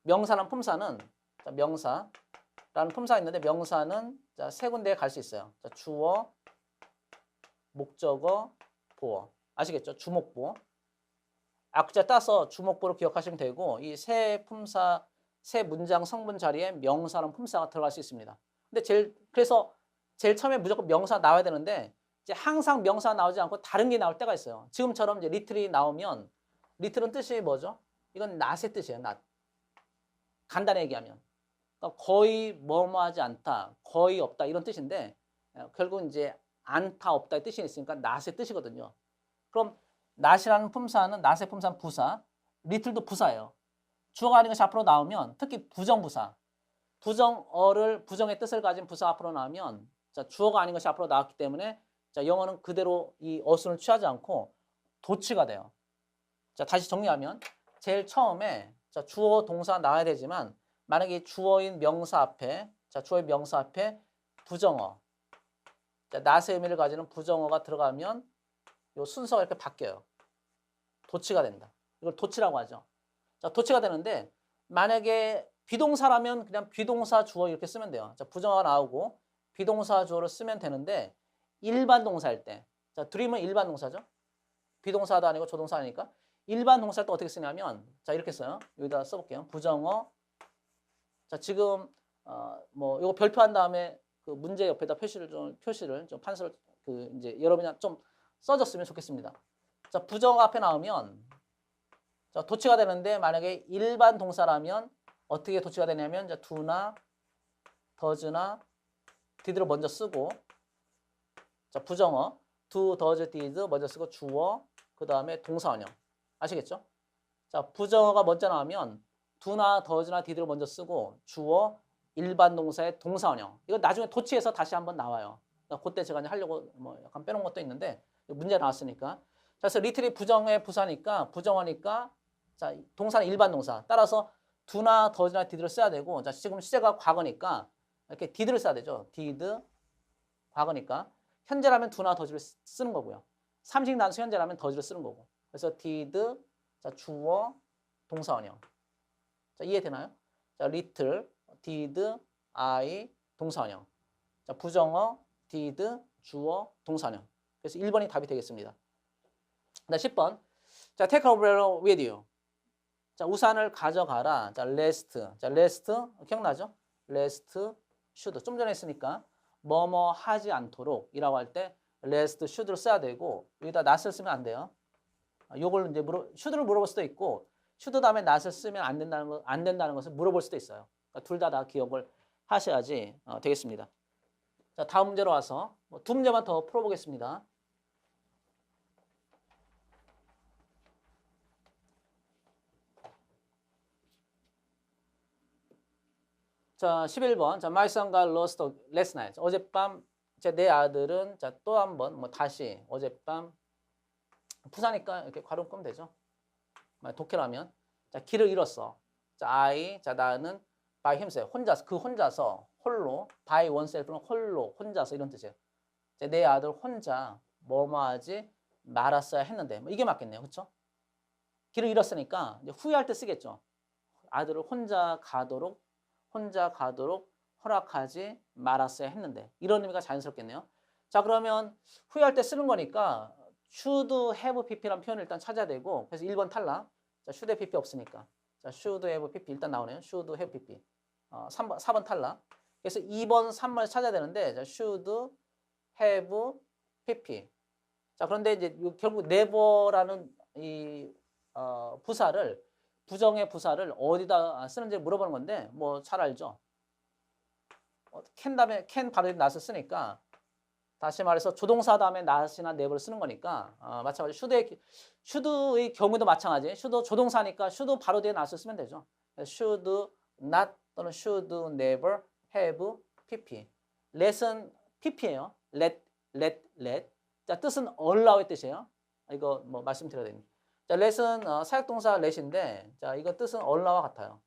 명사라는 품사는 자, 명사라는 품사가 있는데 명사는 자, 세 군데에 갈 수 있어요. 자, 주어, 목적어, 보어. 아시겠죠? 주목보. 악자 따서 주목보로 기억하시면 되고 이 세 품사, 세 문장 성분 자리에 명사라는 품사가 들어갈 수 있습니다. 근데 그래서 제일 처음에 무조건 명사 나와야 되는데 이제 항상 명사 나오지 않고 다른 게 나올 때가 있어요. 지금처럼 이제 리틀이 나오면 리틀은 뜻이 뭐죠? 이건 낫의 뜻이에요. 낫. 간단히 얘기하면. 그러니까 거의 뭐뭐하지 않다, 거의 없다 이런 뜻인데 결국 이제 않다, 없다의 뜻이 있으니까 not의 뜻이거든요. 그럼 not이라는 품사는 not의 품사는 부사, little도 부사예요. 주어가 아닌 것이 앞으로 나오면 특히 부정부사, 부정의 뜻을 가진 부사 앞으로 나오면 자, 주어가 아닌 것이 앞으로 나왔기 때문에 자, 영어는 그대로 이 어순을 취하지 않고 도치가 돼요. 자, 다시 정리하면 제일 처음에 자, 주어 동사 나와야 되지만 만약에 주어인 명사 앞에 자, 주어인 명사 앞에 부정어 자, not의 의미를 가지는 부정어가 들어가면 요 순서가 이렇게 바뀌어요. 도치가 된다. 이걸 도치라고 하죠. 자, 도치가 되는데 만약에 비동사라면 그냥 비동사 주어 이렇게 쓰면 돼요. 자, 부정어가 나오고 비동사 주어를 쓰면 되는데 일반 동사일 때 자, dream은 일반 동사죠. 비동사도 아니고 조동사니까 일반 동사일 때 어떻게 쓰냐면 자, 이렇게 써요. 여기다 써볼게요. 부정어 자, 지금 뭐 이거 별표한 다음에 그 문제 옆에다 표시를 좀 판서를 그 이제 여러분이 좀 써줬으면 좋겠습니다. 자, 부정어 앞에 나오면 자, 도치가 되는데 만약에 일반 동사라면 어떻게 도치가 되냐면 자, do나 does나 did를 먼저 쓰고 자, 부정어 do, does, did 먼저 쓰고 주어 그 다음에 동사원형 아시겠죠? 자, 부정어가 먼저 나오면 do나 does나 did를 먼저 쓰고 주어 일반 동사의 동사원형 이거 나중에 도치해서 다시 한번 나와요. 그러니까 그때 제가 이제 하려고 뭐 약간 빼놓은 것도 있는데 문제 나왔으니까 자, 그래서 리틀이 부정의 부사니까 부정어니까 자, 동사는 일반 동사 따라서 do나 does나 did를 써야 되고 자, 지금 시제가 과거니까 이렇게 did를 써야 되죠. did 과거니까 현재라면 do나 does를 쓰는 거고요. 삼식 단수 현재라면 does를 쓰는 거고 그래서 did 자, 주어 동사원형 자, 이해되나요? 자, little did I 동사원형 자, 부정어 did 주어 동사원형 그래서 1번이 답이 되겠습니다. 10번 자, take a umbrella with you 자, 우산을 가져가라. 자, lest. 자, lest 기억나죠? lest should. 좀 전에 했으니까 뭐뭐 하지 않도록 이라고 할 때 lest should를 써야 되고 여기다 not을 쓰면 안 돼요. 요걸 이제 should를 물어볼 수도 있고 should 다음에 not을 쓰면 안 된다는 것을 물어볼 수도 있어요. 그러니까 둘 다 기억을 하셔야지 되겠습니다. 자, 다음 문제로 와서 두 문제만 더 풀어보겠습니다. 자, 11번. 자, my son got lost last night. 어젯밤 내 아들은 자, 또 한 번 뭐 다시 어젯밤 부사니까 이렇게 괄호 끄면 되죠. 독해라면 자, 길을 잃었어. 자, 자, 나는 by himself. 혼자서 그 혼자서 홀로 by oneself는 홀로 혼자서 이런 뜻이에요. 자, 내 아들 혼자 뭐뭐하지 말았어야 했는데 뭐 이게 맞겠네요. 그렇죠? 길을 잃었으니까 이제 후회할 때 쓰겠죠. 아들을 혼자 가도록 허락하지 말았어야 했는데 이런 의미가 자연스럽겠네요. 자, 그러면 후회할 때 쓰는 거니까 should have pp라는 표현을 일단 찾아야 되고 그래서 1번 탈락. 자, should have pp 없으니까 자, should have pp 일단 나오네요. should have pp 4번 탈락. 그래서 2번, 3번을 찾아야 되는데 자, should have pp 자, 그런데 이제 결국 never라는 이 부사를 부정의 부사를 어디다 쓰는지 물어보는 건데 뭐 잘 알죠. can 다음에 can 바로 not을 쓰니까 다시 말해서 조동사 다음에 not이나 never를 쓰는 거니까 마찬가지 should의 경우도 마찬가지. should 조동사니까 should 바로 뒤에 not을 쓰면 되죠. should not 또는 should never have pp. let은 pp예요. let. 자, 뜻은 allow의 뜻이에요. 이거 뭐 말씀드려야 됩니다. 자, let은 사역동사 let인데 자, 이거 뜻은 allow와 같아요.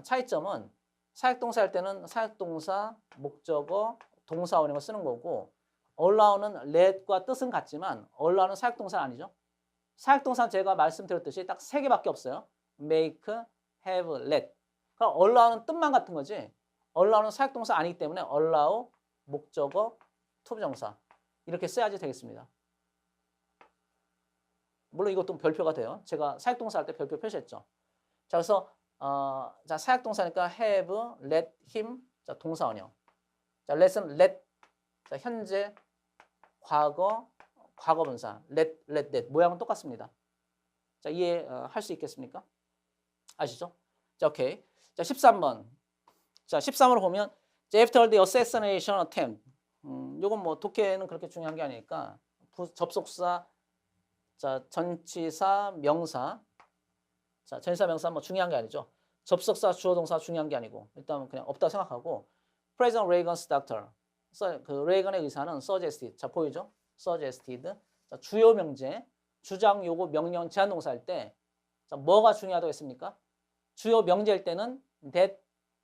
차이점은 사역동사 할 때는 사역동사, 목적어, 동사원형을 쓰는 거고 allow는 let과 뜻은 같지만 allow는 사역동사는 아니죠. 사역동사는 제가 말씀드렸듯이 딱 3개밖에 없어요. make, have, let. 그럼 allow는 뜻만 같은 거지 allow는 사역동사 아니기 때문에 allow, 목적어, 투부정사 이렇게 써야지 되겠습니다. 물론 이것도 별표가 돼요. 제가 사역동사 할 때 별표 표시했죠. 자, 그래서 자, 사역동사니까 have, let him, 자, 동사원형. 자, let은 let, 자, 현재, 과거분사, let that 모양은 똑같습니다. 자, 이해할 수 있겠습니까? 아시죠? 자, 오케이. 자, 13번. 자, 13으로 보면 after the assassination attempt. 요건 뭐 독해는 그렇게 중요한 게 아니니까 접속사, 자, 전치사, 명사. 자, 전치사, 명사 뭐 중요한 게 아니죠. 접속사, 주어, 동사 중요한 게 아니고 일단 그냥 없다고 생각하고 President Reagan's doctor. 그 레이건의 의사는 suggested. 자, 보이죠? suggested. 자, 주요 명제, 주장, 요구, 명령, 제한 동사 할 때 자, 뭐가 중요하다고 했습니까? 주요 명제일 때는 that,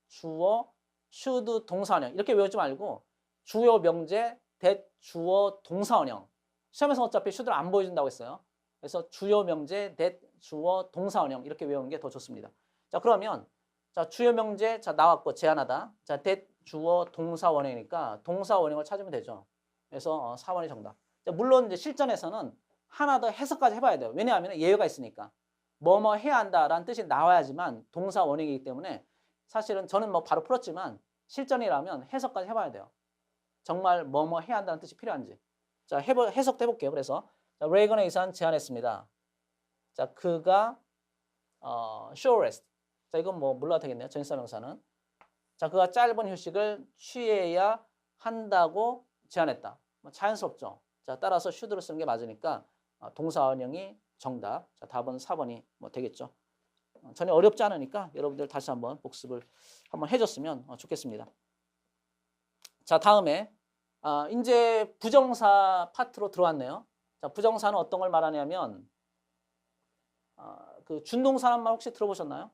주어, should, 동사원형 이렇게 외우지 말고 주요 명제, that, 주어, 동사원형. 시험에서 어차피 should를 안 보여준다고 했어요. 그래서 주요 명제, that, 주어, 동사원형 이렇게 외우는 게 더 좋습니다. 자, 그러면 자, 주요 명제 자 나왔고 제한하다. 자, that, 주어, 동사원형이니까 동사원형을 찾으면 되죠. 그래서 4번이 정답. 자, 물론 이제 실전에서는 하나 더 해석까지 해봐야 돼요. 왜냐하면 예외가 있으니까. 뭐뭐 해야 한다라는 뜻이 나와야지만 동사 원형이기 때문에 사실은 저는 뭐 바로 풀었지만 실전이라면 해석까지 해봐야 돼요. 정말 뭐뭐 해야 한다는 뜻이 필요한지. 자, 해석도 해볼게요. 그래서 자, 레이건의 의사는 제안했습니다. 자, 그가 surest. 자, 이건 뭐 물러야 되겠네요. 전치사 명사는. 자, 그가 짧은 휴식을 취해야 한다고 제안했다. 뭐 자연스럽죠. 자, 따라서 should를 쓰는 게 맞으니까 동사 원형이 정답. 자, 답은 4번이 뭐 되겠죠. 전혀 어렵지 않으니까 여러분들 다시 한번 복습을 한번 해줬으면 좋겠습니다. 자, 다음에 이제 부정사 파트로 들어왔네요. 자, 부정사는 어떤 걸 말하냐면 그 준동사란 말 혹시 들어보셨나요?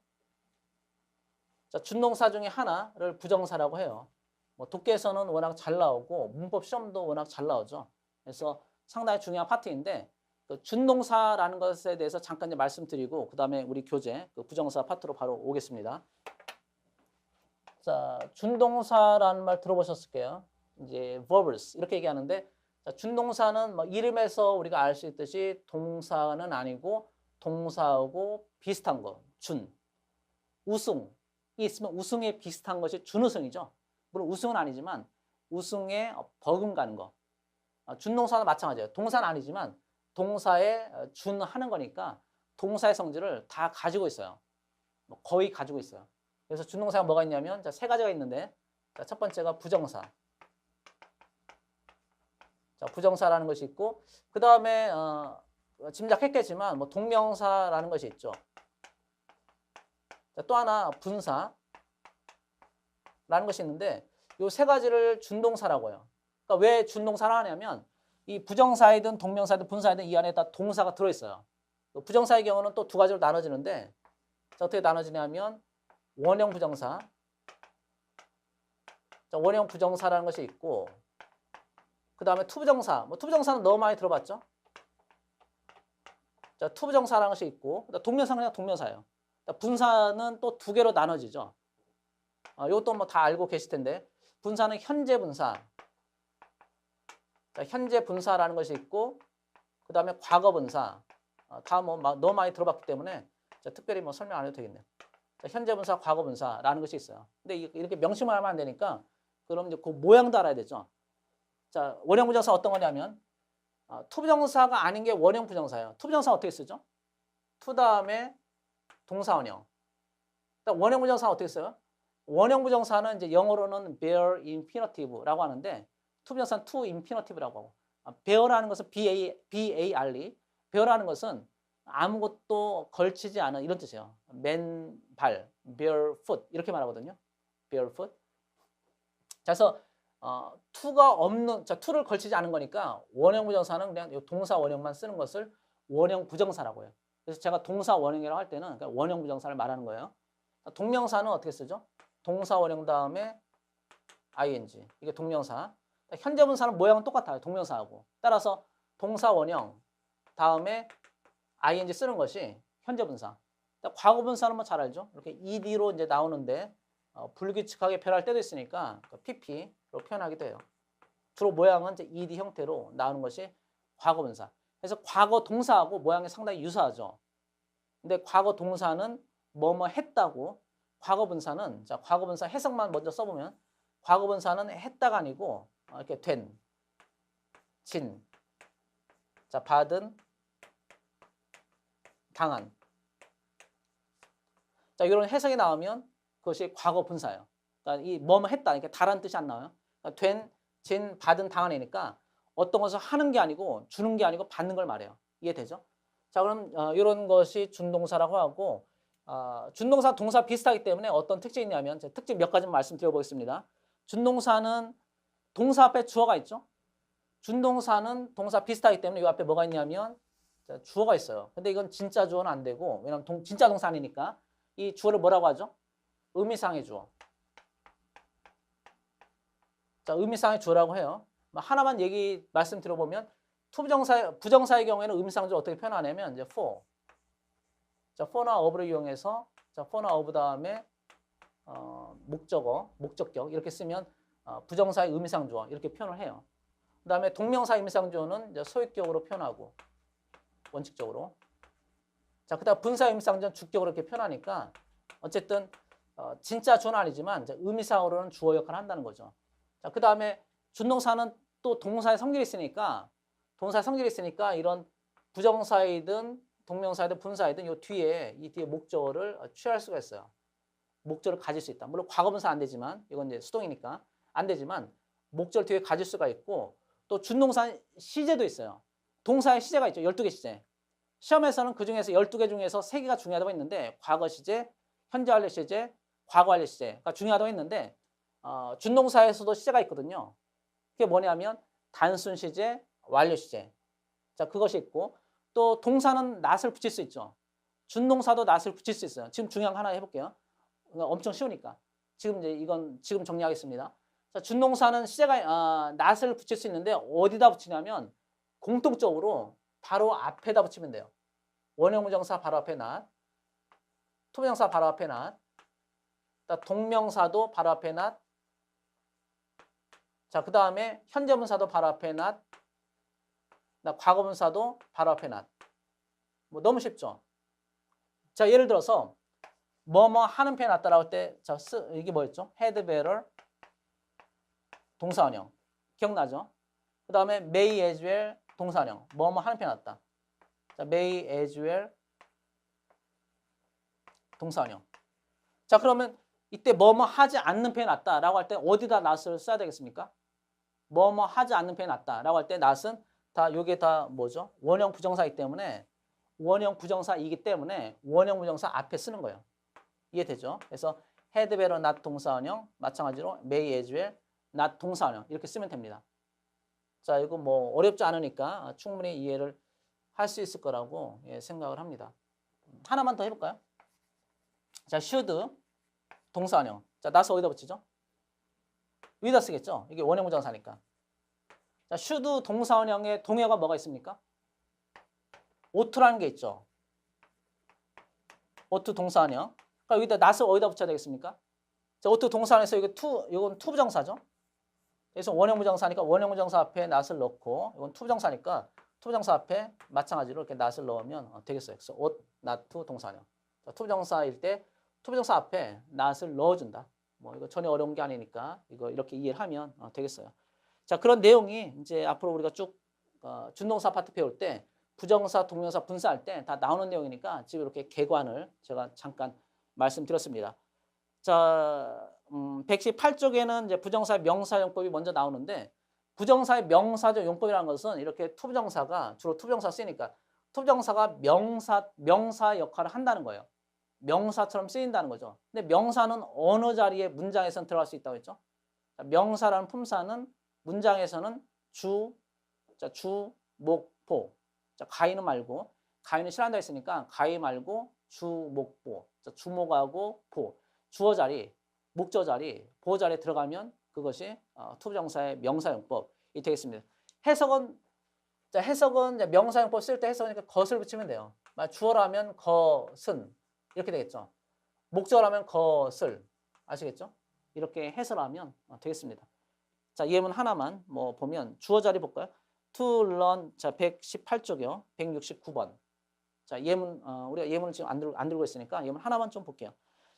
자, 준동사 중에 하나를 부정사라고 해요. 뭐 독해에서는 워낙 잘 나오고 문법 시험도 워낙 잘 나오죠. 그래서 상당히 중요한 파트인데 그 준동사라는 것에 대해서 잠깐 말씀드리고 그 다음에 우리 교재 그 부정사 파트로 바로 오겠습니다. 자, 준동사라는 말 들어보셨을게요. 이제 verbs 이렇게 얘기하는데 자, 준동사는 뭐 이름에서 우리가 알 수 있듯이 동사는 아니고 동사하고 비슷한 거, 준, 우승이 있으면 우승에 비슷한 것이 준우승이죠. 물론 우승은 아니지만 우승에 버금가는 거. 준동사는 마찬가지예요. 동사는 아니지만 동사에 준하는 거니까 동사의 성질을 다 가지고 있어요. 거의 가지고 있어요. 그래서 준동사가 뭐가 있냐면 자, 세 가지가 있는데 자, 첫 번째가 부정사. 자, 부정사라는 것이 있고 그 다음에 짐작했겠지만 뭐 동명사라는 것이 있죠. 자, 또 하나 분사라는 것이 있는데 이 세 가지를 준동사라고 해요. 그러니까 왜 준동사를 하냐면 이 부정사이든 동명사이든 분사이든 이 안에 다 동사가 들어있어요. 부정사의 경우는 또 두 가지로 나눠지는데 자, 어떻게 나눠지냐면 원형 부정사. 자, 원형 부정사라는 것이 있고 그 다음에 투부정사. 뭐 투부정사는 너무 많이 들어봤죠? 자, 투부정사라는 것이 있고 동명사는 그냥 동명사예요. 자, 분사는 또 두 개로 나눠지죠. 이것도 뭐 다 알고 계실 텐데 분사는 현재 분사. 자, 현재 분사라는 것이 있고 그 다음에 과거 분사. 다 뭐 너무 많이 들어봤기 때문에 자, 특별히 뭐 설명 안 해도 되겠네요. 자, 현재 분사, 과거 분사라는 것이 있어요. 근데 이렇게 명칭만 하면 안 되니까 그럼 이제 그 모양도 알아야 되죠. 자, 원형 부정사 어떤 거냐면 투부정사가 아닌 게 원형 부정사예요. 투부정사 어떻게 쓰죠? 투 다음에 동사원형. 원형 부정사 어떻게 써요? 원형 부정사는 이제 영어로는 bare infinitive라고 하는데 투부정사는 to infinitive라고 하고 bear라는 것은 B-A-R-E bear라는 것은 아무것도 걸치지 않은 이런 뜻이에요. 맨발, barefoot 이렇게 말하거든요. barefoot. 자, 그래서 to가 없는, 자, to를 걸치지 않은 거니까 원형 부정사는 그냥 동사 원형만 쓰는 것을 원형 부정사라고 해요. 그래서 제가 동사 원형이라고 할 때는 그냥 원형 부정사를 말하는 거예요. 동명사는 어떻게 쓰죠? 동사 원형 다음에 ing. 이게 동명사. 현재 분사는 모양은 똑같아요. 동명사하고. 따라서 동사 원형 다음에 ing 쓰는 것이 현재 분사. 과거 분사는 뭐 잘 알죠? 이렇게 ed로 이제 나오는데 불규칙하게 표현할 때도 있으니까 pp로 표현하기도 해요. 주로 모양은 이제 ed 형태로 나오는 것이 과거 분사. 그래서 과거 동사하고 모양이 상당히 유사하죠. 근데 과거 동사는 뭐뭐 했다고 과거 분사는 자, 과거 분사 해석만 먼저 써보면 과거 분사는 했다가 아니고 이렇게 된, 진, 자, 받은, 당한. 자, 이런 해석이 나오면 그것이 과거 분사예요. 그러니까 이 뭐뭐 했다. 이렇게 다라는 뜻이 안 나와요. 그러니까 된, 진, 받은, 당한이니까 어떤 것을 하는 게 아니고 주는 게 아니고 받는 걸 말해요. 이해되죠? 자, 그럼 이런 것이 준동사라고 하고 준동사 동사 비슷하기 때문에 어떤 특징이 있냐면 특징 몇 가지 말씀드려보겠습니다. 준동사는 동사 앞에 주어가 있죠. 준동사는 동사 비슷하기 때문에 이 앞에 뭐가 있냐면 주어가 있어요. 근데 이건 진짜 주어는 안 되고 왜냐면 진짜 동사 아니니까 이 주어를 뭐라고 하죠? 의미상의 주어. 자, 의미상의 주어라고 해요. 하나만 말씀 들어보면 부정사의 경우에는 의미상의 주어 어떻게 표현하냐면 이제 for. 자, for나 of를 이용해서 자, for나 of 다음에 목적어, 목적격 이렇게 쓰면 부정사의 의미상 주어 이렇게 표현을 해요. 그 다음에 동명사 의미상 주어는 이제 소유격으로 표현하고 원칙적으로. 자, 그다음 분사 의미상 주어는 주격으로 이렇게 표현하니까 어쨌든 진짜 주어는 아니지만 이제 의미상으로는 주어 역할을 한다는 거죠. 자, 그 다음에 준동사는 또 동사의 성질이 있으니까 이런 부정사이든 동명사이든 분사이든 이 뒤에 목적어를 취할 수가 있어요. 목적어를 가질 수 있다. 물론 과거분사 안 되지만 이건 이제 수동이니까 안 되지만 목적을 뒤에 가질 수가 있고 또 준동사 시제도 있어요. 동사의 시제가 있죠. 12개 시제. 시험에서는 그중에서 12개 중에서 3개가 중요하다고 했는데 과거 시제, 현재 완료 시제, 과거 완료 시제가 중요하다고 했는데 준동사에서도 시제가 있거든요. 그게 뭐냐면 단순 시제, 완료 시제. 자, 그것이 있고 또 동사는 낫을 붙일 수 있죠. 준동사도 낫을 붙일 수 있어요. 지금 중요한 거 하나 해볼게요. 엄청 쉬우니까. 지금 정리하겠습니다. 자, 준동사는 시제가 낫을 붙일 수 있는데 어디다 붙이냐면 공통적으로 바로 앞에다 붙이면 돼요. 원형부정사 바로 앞에 낫, 투부정사 바로 앞에 낫, 동명사도 바로 앞에 낫. 자, 그 다음에 현재분사도 바로 앞에 낫, 과거분사도 바로 앞에 낫. 뭐 너무 쉽죠? 자, 예를 들어서 뭐뭐 하는 편이 낫다라고 할 때, 자, 이게 뭐였죠? had better 동사원형. 기억나죠? 그 다음에 may as well 동사원형. 뭐뭐 하는 편이 낫다. 자, may as well 동사원형. 자, 그러면 이때 뭐뭐 하지 않는 편이 낫다라고 할 때 어디다 not을 써야 되겠습니까? 뭐뭐 하지 않는 편이 낫다라고 할 때 not은 다 요게 다 뭐죠? 원형 부정사이기 때문에 원형 부정사 앞에 쓰는 거예요. 이해되죠? 그래서 had better not 동사원형 마찬가지로 may as well not 동사원형 이렇게 쓰면 됩니다. 자, 이거 뭐 어렵지 않으니까 충분히 이해를 할 수 있을 거라고 생각을 합니다. 하나만 더 해볼까요? 자, should 동사원형. 자, not을 어디다 붙이죠? 위에다 쓰겠죠? 이게 원형 부정사니까. 자, should 동사원형의 동의어가 뭐가 있습니까? oughto라는 게 있죠. ought 동사원형. 그러니까 여기다 not을 어디다 붙여야 되겠습니까? 자, ought 동사원에서 이건 투부정사죠. 그래서 원형 부정사니까 원형 부정사 앞에 not을 넣고 이건 투부정사니까 투부정사 앞에 마찬가지로 이렇게 not을 넣으면 되겠어요. 그래서 ought not to 동사원형. 자, 투부정사일 때 투부정사 앞에 not을 넣어준다. 뭐 이거 전혀 어려운 게 아니니까 이거 이렇게 이해를 하면 되겠어요. 자, 그런 내용이 이제 앞으로 우리가 쭉 준동사 파트 배울 때 부정사, 동명사 분사할 때 다 나오는 내용이니까 지금 이렇게 개관을 제가 잠깐 말씀드렸습니다. 자, 118쪽에는 이제 부정사의 명사용법이 먼저 나오는데 부정사의 명사적 용법이라는 것은 이렇게 투부정사가 주로 투부정사 쓰니까 투부정사가 명사 역할을 한다는 거예요. 명사처럼 쓰인다는 거죠. 근데 명사는 어느 자리에 문장에서는 들어갈 수 있다고 했죠? 자, 명사라는 품사는 문장에서는 주, 목, 보. 자, 가위는 말고 가위는 싫어한다 했으니까 가위 말고 주, 목, 보. 자, 주목하고 보. 주어 자리, 목적 자리, 보호 자리에 들어가면 그것이 투부정사의 명사용법이 되겠습니다. 해석은 이제 명사용법 쓸 때 해석은 것을 붙이면 돼요. 주어라면 것은 이렇게 되겠죠. 목적어라면 것을 아시겠죠? 이렇게 해석하면 되겠습니다. 자, 예문 하나만 뭐 보면 주어 자리 볼까요? To learn, 자, 118쪽이요. 169번. 자, 예문, 우리가 예문을 지금 안 들고 있으니까 예문 하나만 좀 볼게요.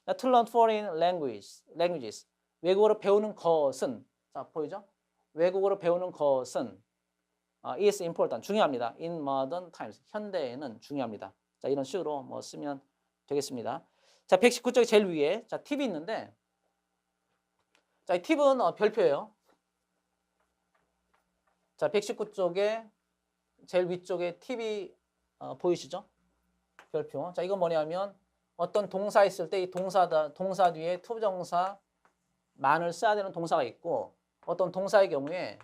자, to learn foreign languages. 외국어를 배우는 것은, 자, 보이죠? 외국어를 배우는 것은 is important, 중요합니다. In modern times, 현대에는 중요합니다. 자, 이런 식으로 뭐 쓰면 되겠습니다. 자, 119쪽이 제일 위에 자, 팁이 있는데 자, 이 팁은 별표예요. 자, 119쪽에 제일 위쪽에 팁이 보이시죠? 별표. 자, 이건 뭐냐면 어떤 동사 있을 때 이 동사 뒤에 투부정사 만을 써야 되는 동사가 있고 어떤 동사의 경우에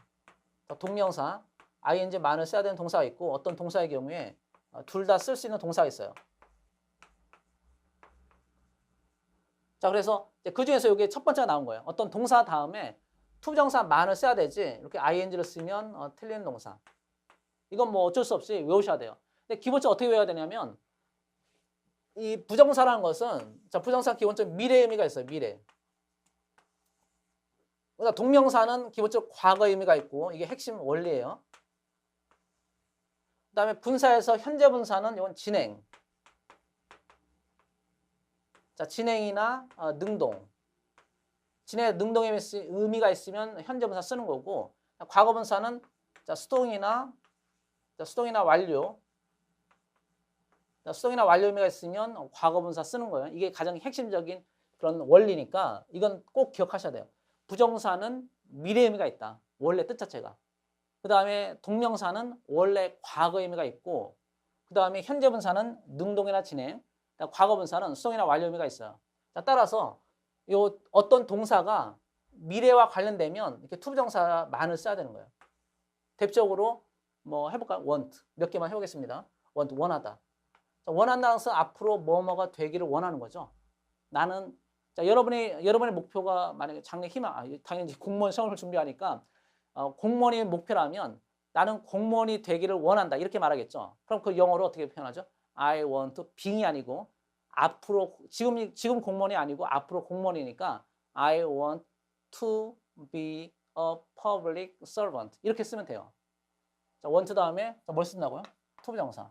동명사 ing 만을 써야 되는 동사가 있고 어떤 동사의 경우에 둘 다 쓸 수 있는 동사가 있어요. 자, 그래서 그 중에서 이게 첫 번째가 나온 거예요. 어떤 동사 다음에 투부정사 만을 써야 되지 이렇게 ing를 쓰면 틀리는 동사. 이건 뭐 어쩔 수 없이 외우셔야 돼요. 근데 기본적으로 어떻게 외워야 되냐면 이 부정사라는 것은 자, 부정사 기본적으로 미래 의미가 있어요. 미래. 그러니까 동명사는 기본적으로 과거 의미가 있고 이게 핵심 원리예요. 그다음에 분사에서 현재 분사는 이건 진행. 자, 진행이나 능동. 진행 능동의 의미가 있으면 현재 분사 쓰는 거고 과거 분사는 자, 수동이나 완료. 자, 수동이나 완료 의미가 있으면 과거 분사 쓰는 거예요. 이게 가장 핵심적인 그런 원리니까 이건 꼭 기억하셔야 돼요. 부정사는 미래 의미가 있다. 원래 뜻 자체가. 그 다음에 동명사는 원래 과거 의미가 있고 그 다음에 현재 분사는 능동이나 진행, 과거 분사는 수동이나 완료 의미가 있어요. 자, 따라서 요 어떤 동사가 미래와 관련되면 이렇게 투부정사 만을 써야 되는 거예요. 대표적으로 뭐 해볼까요? want 몇 개만 해보겠습니다. want 원하다. 자, 원한다는 것은 앞으로 뭐뭐가 되기를 원하는 거죠. 나는 자, 여러분의 목표가 만약에 장래 희망, 당연히 공무원 시험을 준비하니까 공무원이 목표라면 나는 공무원이 되기를 원한다 이렇게 말하겠죠. 그럼 그 영어로 어떻게 표현하죠? I want to being이 아니고 앞으로 지금 공무원이 아니고 앞으로 공무원이니까 I want to be a public servant 이렇게 쓰면 돼요. 자, want 다음에 뭘 쓴다고요? 투부정사.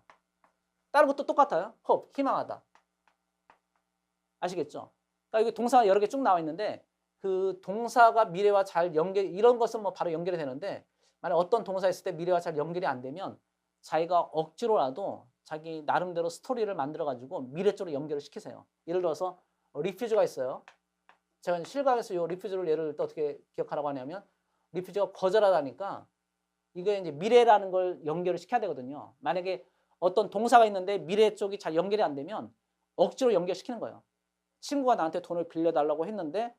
다른 것도 똑같아요. hope 희망하다. 아시겠죠? 그러니까 이게 동사가 여러 개 쭉 나와 있는데 그 동사가 미래와 잘 이런 것은 뭐 바로 연결이 되는데 만약 어떤 동사 있을 때 미래와 잘 연결이 안 되면 자기가 억지로라도 자기 나름대로 스토리를 만들어 가지고 미래 쪽으로 연결을 시키세요. 예를 들어서 refuse가 있어요. 제가 실강에서 이 refuse를 예를 들어 어떻게 기억하라고 하냐면 refuse가 거절하다니까 이게 이제 미래라는 걸 연결을 시켜야 되거든요. 만약에 어떤 동사가 있는데 미래 쪽이 잘 연결이 안 되면 억지로 연결시키는 거예요. 친구가 나한테 돈을 빌려달라고 했는데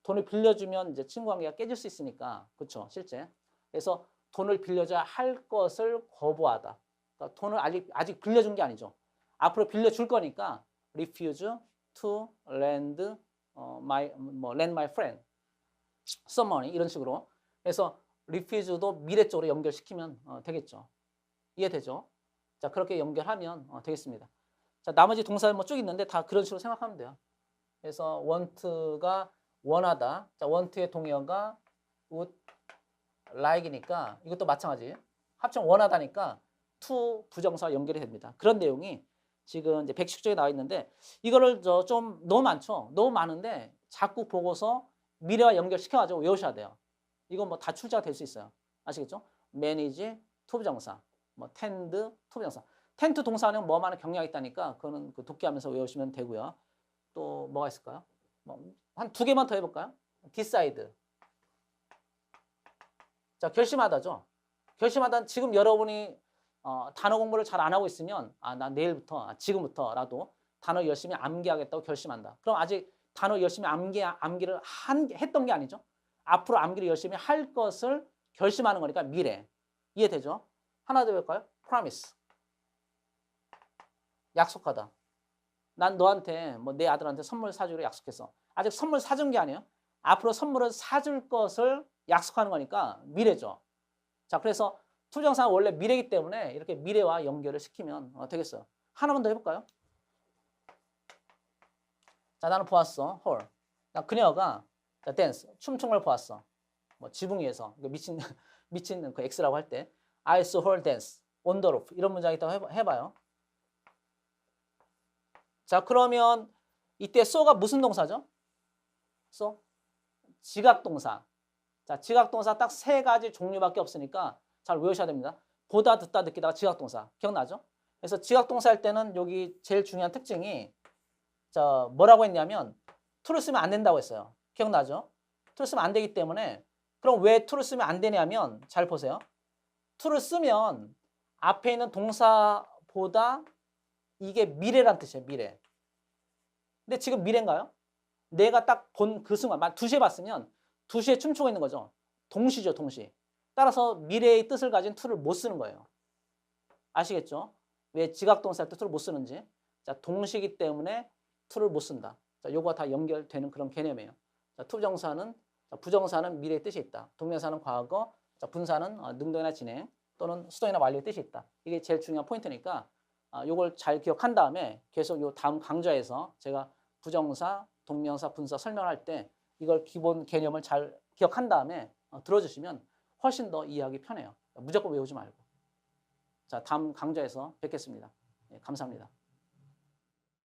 돈을 빌려주면 이제 친구 관계가 깨질 수 있으니까 그렇죠 실제. 그래서 돈을 빌려줘야 할 것을 거부하다. 그러니까 돈을 아직 빌려준 게 아니죠. 앞으로 빌려줄 거니까 refuse to lend lend my friend some money 이런 식으로. 그래서 refuse도 미래 쪽으로 연결시키면 되겠죠. 이해되죠? 자, 그렇게 연결하면 되겠습니다. 자, 나머지 동사는 뭐 쭉 있는데 다 그런 식으로 생각하면 돼요. 그래서 want가 원하다. 자, want의 동의어가 would like이니까 이것도 마찬가지. 합성 원하다니까 to 부정사와 연결이 됩니다. 그런 내용이 지금 이제 110쪽에 나와 있는데 이거를 좀 너무 많죠. 너무 많은데 자꾸 보고서 미래와 연결시켜가지고 외우셔야 돼요. 이건 뭐 다 출제가 될 수 있어요. 아시겠죠? manage 투부정사, 뭐 tend 투부정사. tend 동사는 뭐만한 경향이 있다니까 그거는 그 독해하면서 외우시면 되고요. 또 뭐가 있을까요? 뭐 한 두 개만 더 해볼까요? decide. 자, 결심하다죠. 결심하다는 지금 여러분이 단어 공부를 잘 안 하고 있으면 나 내일부터 지금부터라도 단어 열심히 암기하겠다고 결심한다. 그럼 아직 단어 열심히 암기를 했던 게 아니죠. 앞으로 암기를 열심히 할 것을 결심하는 거니까 미래. 이해되죠? 하나 더 볼까요? promise. 약속하다. 난 너한테 뭐 내 아들한테 선물 사주기로 약속했어. 아직 선물 사준 게 아니에요. 앞으로 선물을 사줄 것을 약속하는 거니까 미래죠. 자, 그래서 투정사가 원래 미래이기 때문에 이렇게 미래와 연결을 시키면 되겠어요. 하나만 더 해볼까요? 자, 나는 보았어. her. 그녀가 댄스, 춤춘 걸 보았어. 뭐 지붕 위에서 미친 그 X라고 할 때 I saw her dance on the roof 이런 문장이 있다고 해봐요. 자, 그러면 이때 so가 무슨 동사죠? so 지각동사. 자, 지각동사 딱 세 가지 종류밖에 없으니까 잘 외우셔야 됩니다. 보다, 듣다, 느끼다가 지각동사. 기억나죠? 그래서 지각동사 할 때는 여기 제일 중요한 특징이 자, 뭐라고 했냐면 to를 쓰면 안 된다고 했어요. 기억나죠? to를 쓰면 안 되기 때문에 그럼 왜 to를 쓰면 안 되냐면 잘 보세요. to를 쓰면 앞에 있는 동사보다 이게 미래란 뜻이에요. 미래. 근데 지금 미래인가요? 내가 딱 본 그 순간, 2시에 봤으면 2시에 춤추고 있는 거죠. 동시죠, 동시. 따라서 미래의 뜻을 가진 to를 못 쓰는 거예요. 아시겠죠? 왜 지각동사 할 때 to를 못 쓰는지. 자, 동시기 때문에 to를 못 쓴다. 자, 요거 다 연결되는 그런 개념이에요. 자, 투부정사는, 부정사는 미래의 뜻이 있다. 동명사는 과거, 자, 분사는 능동이나 진행 또는 수동이나 완료의 뜻이 있다. 이게 제일 중요한 포인트니까 요걸 잘 기억한 다음에 계속 요 다음 강좌에서 제가 부정사, 동명사, 분사 설명할 때 이걸 기본 개념을 잘 기억한 다음에 들어주시면 훨씬 더 이해하기 편해요. 무조건 외우지 말고. 자, 다음 강좌에서 뵙겠습니다. 네, 감사합니다.